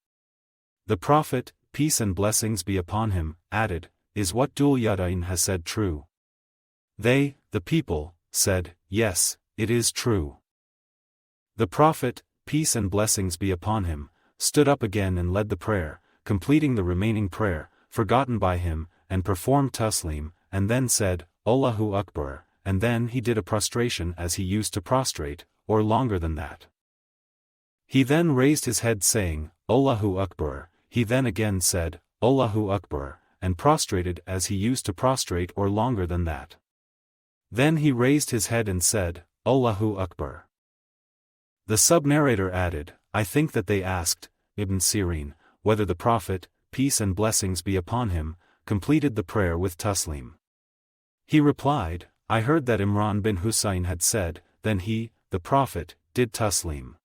The Prophet, peace and blessings be upon him, added, is what Dul Yadain has said true? They, the people, said, yes, it is true. The Prophet, peace and blessings be upon him, stood up again and led the prayer, completing the remaining prayer, forgotten by him, and performed taslim, and then said, Allahu Akbar, and then he did a prostration as he used to prostrate, or longer than that. He then raised his head saying, Allahu Akbar, he then again said, Allahu Akbar, and prostrated as he used to prostrate or longer than that. Then he raised his head and said, Allahu Akbar. The sub-narrator added, I think that they asked, Ibn Sirin, whether the Prophet, peace and blessings be upon him, completed the prayer with taslim. He replied, I heard that Imran bin Husayn had said, then he, the Prophet, did taslim.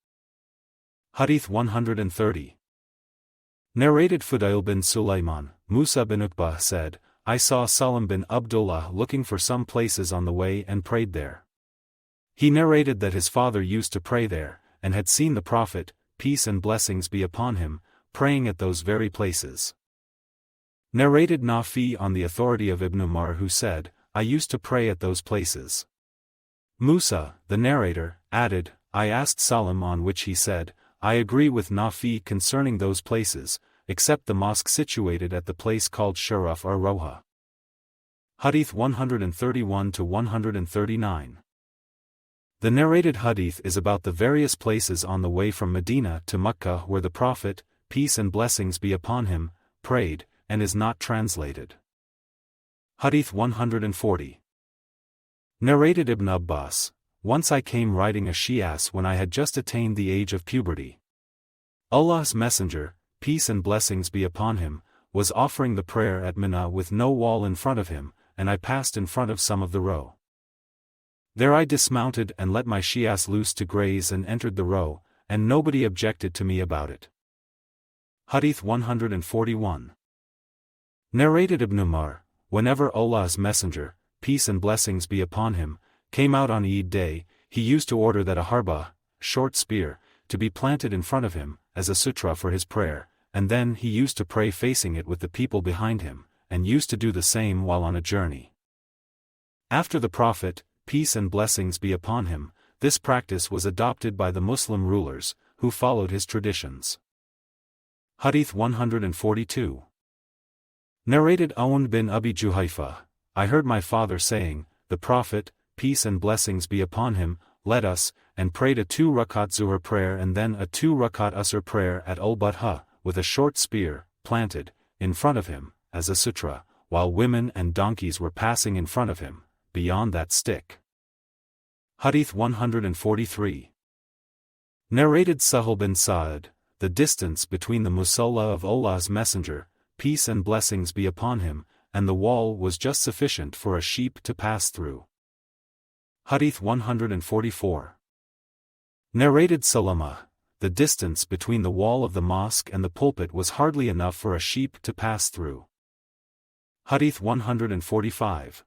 Hadith 130. Narrated Fudail bin Sulaiman, Musa bin Uqbah said, I saw Salim bin Abdullah looking for some places on the way and prayed there. He narrated that his father used to pray there, and had seen the Prophet, peace and blessings be upon him, praying at those very places. Narrated Nafi on the authority of Ibn Umar who said, I used to pray at those places. Musa, the narrator, added, I asked Salim on which he said, I agree with Nafi concerning those places, except the mosque situated at the place called Sharaf or Roha. Hadith 131-139. The narrated hadith is about the various places on the way from Medina to Mecca where the Prophet, peace and blessings be upon him, prayed, and is not translated. Hadith 140. Narrated Ibn Abbas, once I came riding a she-ass when I had just attained the age of puberty. Allah's Messenger, peace and blessings be upon him, was offering the prayer at Mina with no wall in front of him, and I passed in front of some of the row. There I dismounted and let my she-ass loose to graze and entered the row, and nobody objected to me about it. Hadith 141. Narrated Ibn Umar, whenever Allah's Messenger, peace and blessings be upon him, came out on Eid day, he used to order that a harba, short spear, to be planted in front of him, as a sutra for his prayer, and then he used to pray facing it with the people behind him, and used to do the same while on a journey. After the Prophet, peace and blessings be upon him, this practice was adopted by the Muslim rulers, who followed his traditions. Hadith 142. Narrated Awn bin Abi Juhayfa, I heard my father saying, the Prophet, peace and blessings be upon him, led us, and prayed a 2 Rak'at Zuhr prayer and then a 2 Rak'at Asr prayer at Al-Badha, with a short spear, planted, in front of him, as a sutra, while women and donkeys were passing in front of him, beyond that stick. Hadith 143. Narrated Sahal bin Sa'ad, the distance between the Musalla of Allah's Messenger, peace and blessings be upon him, and the wall was just sufficient for a sheep to pass through. Hadith 144. Narrated Salama, the distance between the wall of the mosque and the pulpit was hardly enough for a sheep to pass through. Hadith 145.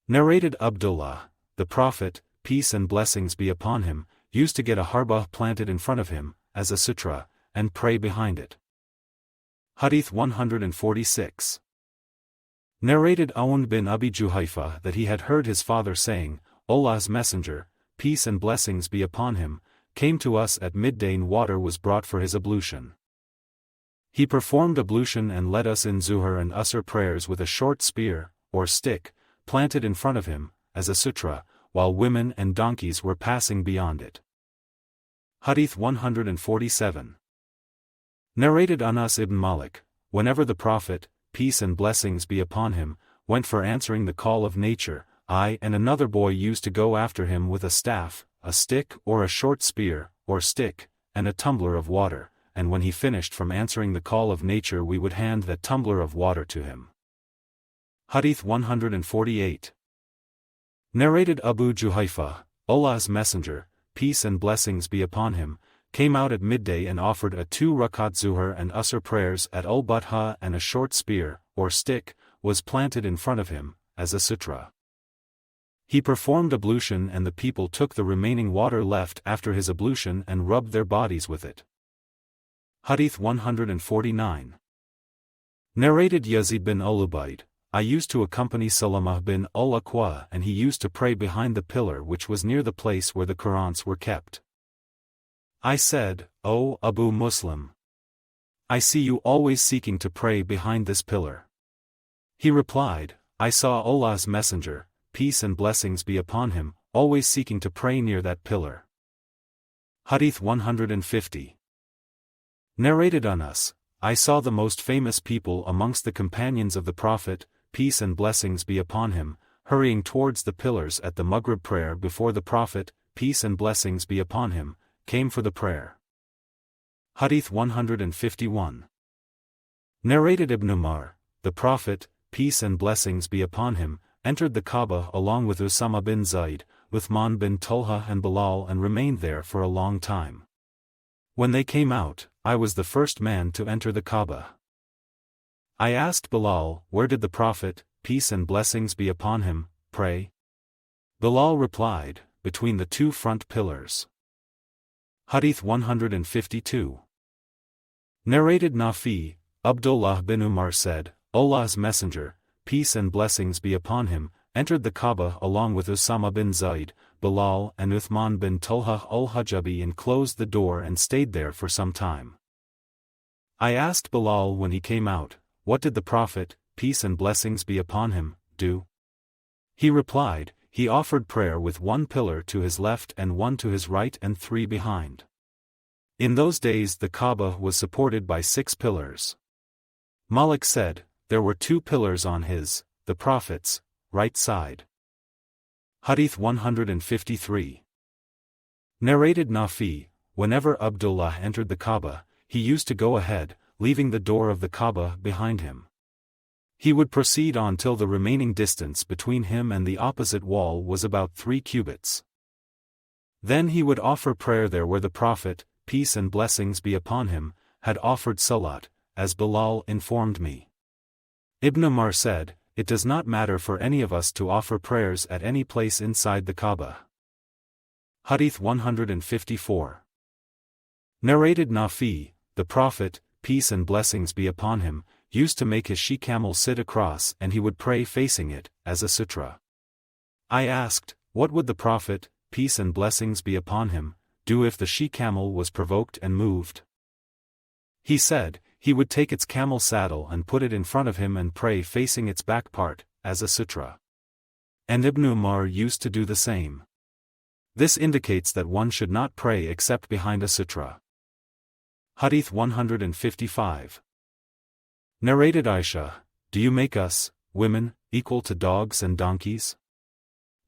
Narrated Abdullah, the Prophet, peace and blessings be upon him, used to get a harbah planted in front of him, as a sutra, and pray behind it. Hadith 146. Narrated Awn bin Abi Juhayfa that he had heard his father saying, Allah's Messenger, peace and blessings be upon him, came to us at midday and water was brought for his ablution. He performed ablution and led us in Zuhr and Asr prayers with a short spear, or stick, planted in front of him, as a sutra, while women and donkeys were passing beyond it. Hadith 147. Narrated Anas ibn Malik, whenever the Prophet, peace and blessings be upon him, went for answering the call of nature, I and another boy used to go after him with a staff, a stick or a short spear, or stick, and a tumbler of water, and when he finished from answering the call of nature we would hand that tumbler of water to him. Hadith 148. Narrated Abu Juhayfa, Allah's Messenger, peace and blessings be upon him, came out at midday and offered a 2 rakat Zuhr and Asr prayers at Al-Batha, and a short spear, or stick, was planted in front of him, as a sutra. He performed ablution and the people took the remaining water left after his ablution and rubbed their bodies with it. Hadith 149. Narrated Yazid bin al-Ubayd, I used to accompany Salamah bin al-Aqwa and he used to pray behind the pillar which was near the place where the Qur'ans were kept. I said, O Abu Muslim, I see you always seeking to pray behind this pillar. He replied, I saw Allah's Messenger, peace and blessings be upon him, always seeking to pray near that pillar. Hadith 150. Narrated Anas, I saw the most famous people amongst the companions of the Prophet, peace and blessings be upon him, hurrying towards the pillars at the Maghrib prayer before the Prophet, peace and blessings be upon him, came for the prayer. Hadith 151. Narrated Ibn Umar, the Prophet, peace and blessings be upon him, entered the Qaba along with Usama bin Zayd, Uthman bin Talha and Bilal and remained there for a long time. When they came out, I was the first man to enter the Qaba. I asked Bilal, where did the Prophet, peace and blessings be upon him, pray? Bilal replied, between the 2 front pillars. Hadith 152. Narrated Nafi, Abdullah bin Umar said, Allah's Messenger, peace and blessings be upon him, entered the Qaba along with Usama bin Zayd, Bilal and Uthman bin Talha al-Hajabi and closed the door and stayed there for some time. I asked Bilal when he came out, what did the Prophet, peace and blessings be upon him, do? He replied, he offered prayer with 1 pillar to his left and 1 to his right and 3 behind. In those days the Qaba was supported by 6 pillars. Malik said, there were 2 pillars on his, the Prophet's, right side. Hadith 153. Narrated Nafi, whenever Abdullah entered the Qaba, he used to go ahead, leaving the door of the Qaba behind him. He would proceed on till the remaining distance between him and the opposite wall was about 3 cubits. Then he would offer prayer there where the Prophet, peace and blessings be upon him, had offered Salat, as Bilal informed me. Ibn Umar said, it does not matter for any of us to offer prayers at any place inside the Qaba. Hadith 154. Narrated Nafi, the Prophet, peace and blessings be upon him, used to make his she-camel sit across and he would pray facing it, as a sutra. I asked, what would the Prophet, peace and blessings be upon him, do if the she-camel was provoked and moved? He said, he would take its camel saddle and put it in front of him and pray facing its back part, as a sutra. And Ibn Umar used to do the same. This indicates that one should not pray except behind a sutra. Hadith 155. Narrated Aisha, do you make us, women, equal to dogs and donkeys?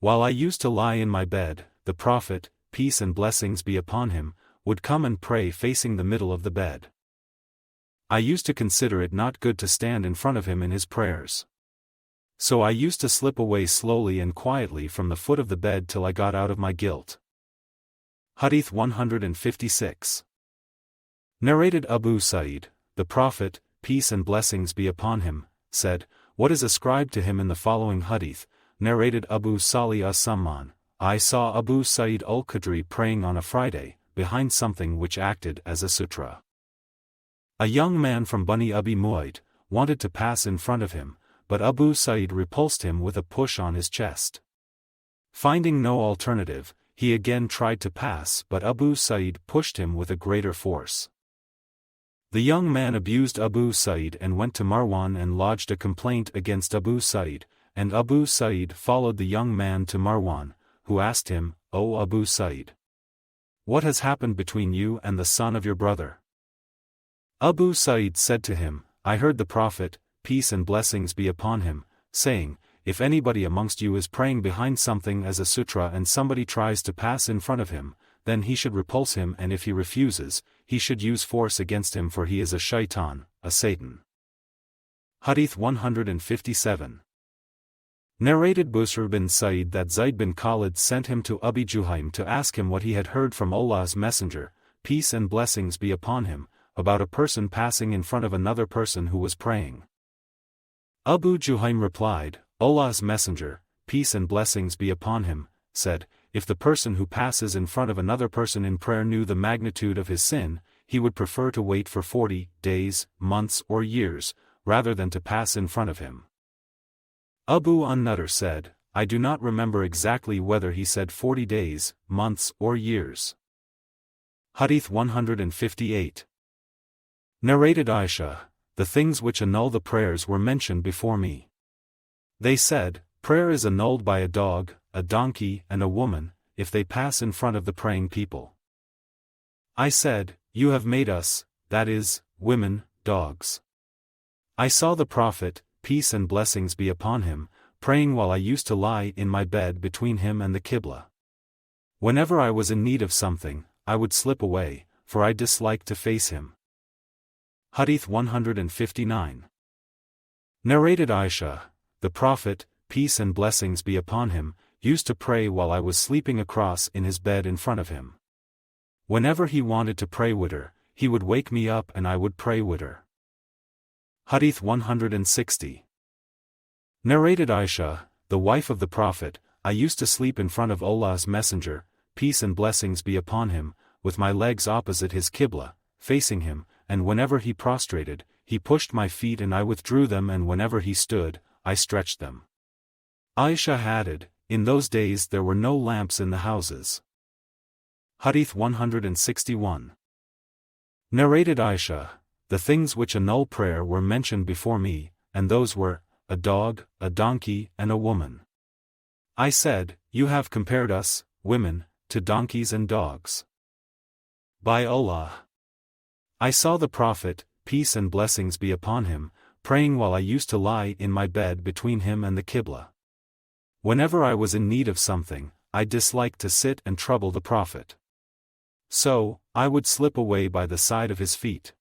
While I used to lie in my bed, the Prophet, peace and blessings be upon him, would come and pray facing the middle of the bed. I used to consider it not good to stand in front of him in his prayers. So I used to slip away slowly and quietly from the foot of the bed till I got out of my guilt. Hadith 156. Narrated Abu Sa'id, the Prophet, peace and blessings be upon him, said, what is ascribed to him in the following hadith, narrated Abu Salih as-Samman, I saw Abu Sa'id al-Khudri praying on a Friday, behind something which acted as a sutra. A young man from Bani Abi Mu'ayt wanted to pass in front of him, but Abu Sa'id repulsed him with a push on his chest. Finding no alternative, he again tried to pass, but Abu Sa'id pushed him with a greater force. The young man abused Abu Sa'id and went to Marwan and lodged a complaint against Abu Sa'id, and Abu Sa'id followed the young man to Marwan, who asked him, O Abu Sa'id, what has happened between you and the son of your brother? Abu Sa'id said to him, I heard the Prophet, peace and blessings be upon him, saying, if anybody amongst you is praying behind something as a sutra and somebody tries to pass in front of him, then he should repulse him, and if he refuses, he should use force against him, for he is a shaitan, a Satan. Hadith 157. Narrated Busr bin Sa'id that Zayd bin Khalid sent him to Abi Juhaym to ask him what he had heard from Allah's Messenger, peace and blessings be upon him, about a person passing in front of another person who was praying. Abu Juhaym replied, Allah's Messenger, peace and blessings be upon him, said, if the person who passes in front of another person in prayer knew the magnitude of his sin, he would prefer to wait for 40 days, months or years, rather than to pass in front of him. Abu an-Nadr said, I do not remember exactly whether he said 40 days, months or years. Hadith 158. Narrated Aisha, the things which annul the prayers were mentioned before me. They said, prayer is annulled by a dog, a donkey and a woman, if they pass in front of the praying people. I said, you have made us, that is, women, dogs. I saw the Prophet, peace and blessings be upon him, praying while I used to lie in my bed between him and the Qibla. Whenever I was in need of something, I would slip away, for I disliked to face him. Hadith 159. Narrated Aisha, the Prophet, peace and blessings be upon him, used to pray while I was sleeping across in his bed in front of him. Whenever he wanted to pray with her, he would wake me up and I would pray with her. Hadith 160. Narrated Aisha, the wife of the Prophet, I used to sleep in front of Allah's Messenger, peace and blessings be upon him, with my legs opposite his Qibla, facing him, and whenever he prostrated, he pushed my feet and I withdrew them, and whenever he stood, I stretched them. Aisha added, in those days there were no lamps in the houses. Hadith 161. Narrated Aisha, the things which annul prayer were mentioned before me, and those were, a dog, a donkey and a woman. I said, you have compared us, women, to donkeys and dogs. By Allah! I saw the Prophet, peace and blessings be upon him, praying while I used to lie in my bed between him and the Qibla. Whenever I was in need of something, I disliked to sit and trouble the Prophet. So, I would slip away by the side of his feet.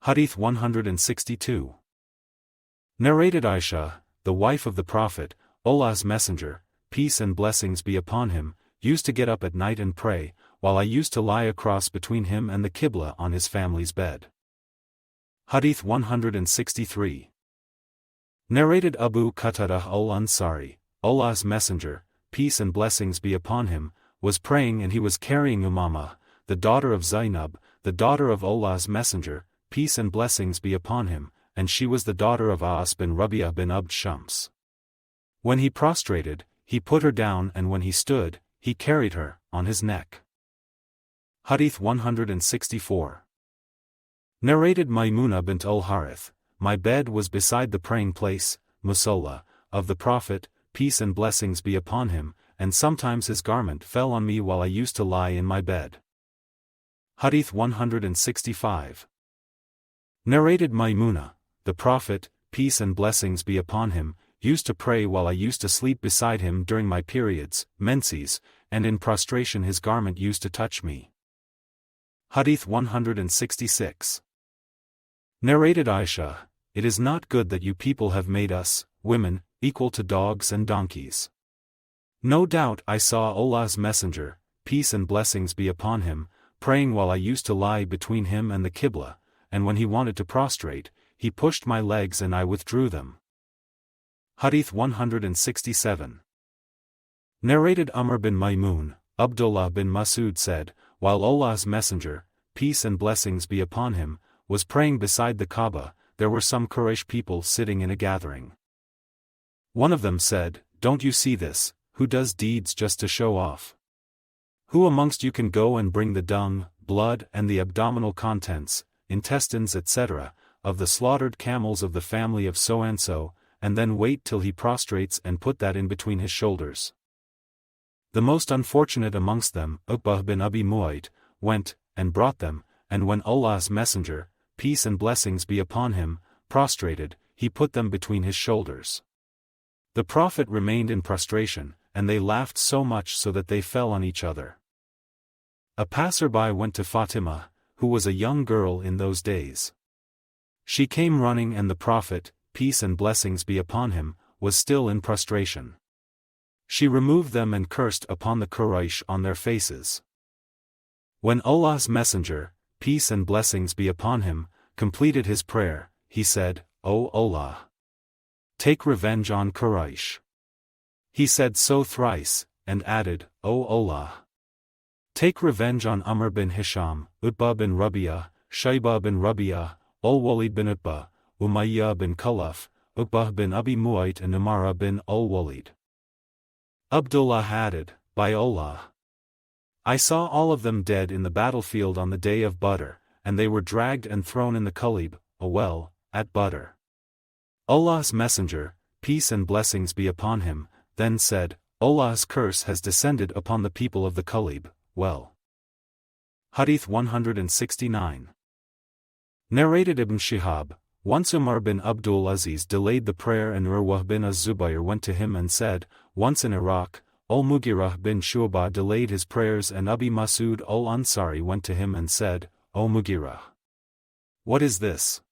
Hadith 162. Narrated Aisha, the wife of the Prophet, Allah's Messenger, peace and blessings be upon him, used to get up at night and pray, while I used to lie across between him and the Qibla on his family's bed. Hadith 163. Narrated Abu Qatadah al-Ansari, Allah's Messenger, peace and blessings be upon him, was praying and he was carrying Umama, the daughter of Zainab, the daughter of Allah's Messenger, peace and blessings be upon him, and she was the daughter of As bin Rabi'ah bin Abd Shams. When he prostrated, he put her down, and when he stood, he carried her, on his neck. Hadith 164. Narrated Maymuna bint al-Harith, my bed was beside the praying place, Musalla, of the Prophet, peace and blessings be upon him, and sometimes his garment fell on me while I used to lie in my bed. Hadith 165. Narrated Maymuna, the Prophet, peace and blessings be upon him, used to pray while I used to sleep beside him during my periods, menses, and in prostration his garment used to touch me. Hadith 166. Narrated Aisha, it is not good that you people have made us, women, equal to dogs and donkeys. No doubt I saw Allah's Messenger, peace and blessings be upon him, praying while I used to lie between him and the Qibla, and when he wanted to prostrate, he pushed my legs and I withdrew them. Hadith 167. Narrated Amr bin Maymun, Abdullah bin Masud said, while Allah's Messenger, peace and blessings be upon him, was praying beside the Kaaba, there were some Quraysh people sitting in a gathering. One of them said, "Don't you see this, who does deeds just to show off? Who amongst you can go and bring the dung, blood and the abdominal contents, intestines etc., of the slaughtered camels of the family of so-and-so, and then wait till he prostrates and put that in between his shoulders?" The most unfortunate amongst them, Uqbah bin Abi Mu'ayt, went, and brought them, and when Allah's Messenger, peace and blessings be upon him, prostrated, he put them between his shoulders. The Prophet remained in prostration, and they laughed so much so that they fell on each other. A passerby went to Fatima, who was a young girl in those days. She came running and the Prophet, peace and blessings be upon him, was still in prostration. She removed them and cursed upon the Quraysh on their faces. When Allah's Messenger, peace and blessings be upon him, completed his prayer, he said, "O Allah! Take revenge on Quraysh." He said so thrice, and added, "O Allah! Take revenge on Amr bin Hisham, Utbah bin Rabi'ah, Shaybah bin Rabi'ah, Al-Walid bin Utbah, Umayyah bin Khuff, Uqbah bin Abi Mu'ayt and Umara bin Al-Walid." Abdullah added, "By Allah! I saw all of them dead in the battlefield on the day of Badr, and they were dragged and thrown in the Kulib, a well, at Badr. Allah's Messenger, peace and blessings be upon him, then said, Allah's curse has descended upon the people of the Kulib, well. Hadith 169. Narrated Ibn Shihab, once Umar bin Abdul Aziz delayed the prayer and Urwah bin Az-Zubayr went to him and said, once in Iraq, Al-Mughirah bin Shu'bah delayed his prayers and Abi Masud al-Ansari went to him and said, O Mughirah! What is this?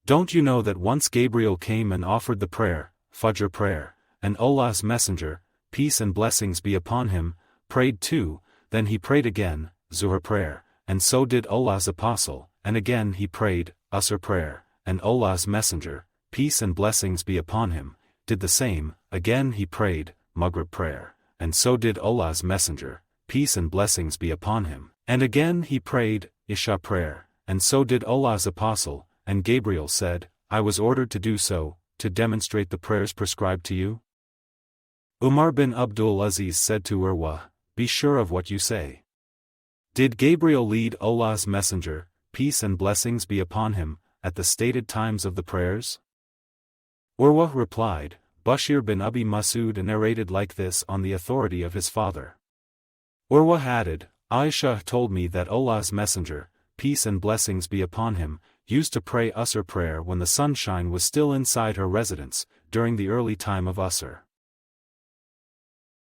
Don't you know that once Gabriel came and offered the prayer, Fajr prayer, and Allah's Messenger, peace and blessings be upon him, prayed too, then he prayed again, Zuhr prayer, and so did Allah's Apostle, and again he prayed, Asr prayer, and Allah's Messenger, peace and blessings be upon him, did the same, again he prayed, Maghrib prayer, and so did Allah's Messenger, peace and blessings be upon him, and again he prayed, Isha prayer, and so did Allah's Apostle, and Gabriel said, I was ordered to do so, to demonstrate the prayers prescribed to you. Umar bin Abdul Aziz said to Urwa, be sure of what you say. Did Gabriel lead Allah's Messenger, peace and blessings be upon him, at the stated times of the prayers? Urwa replied, Bashir bin Abi Masud narrated like this on the authority of his father. Urwa added, Aisha told me that Allah's Messenger, peace and blessings be upon him, used to pray Asr prayer when the sunshine was still inside her residence, during the early time of Asr.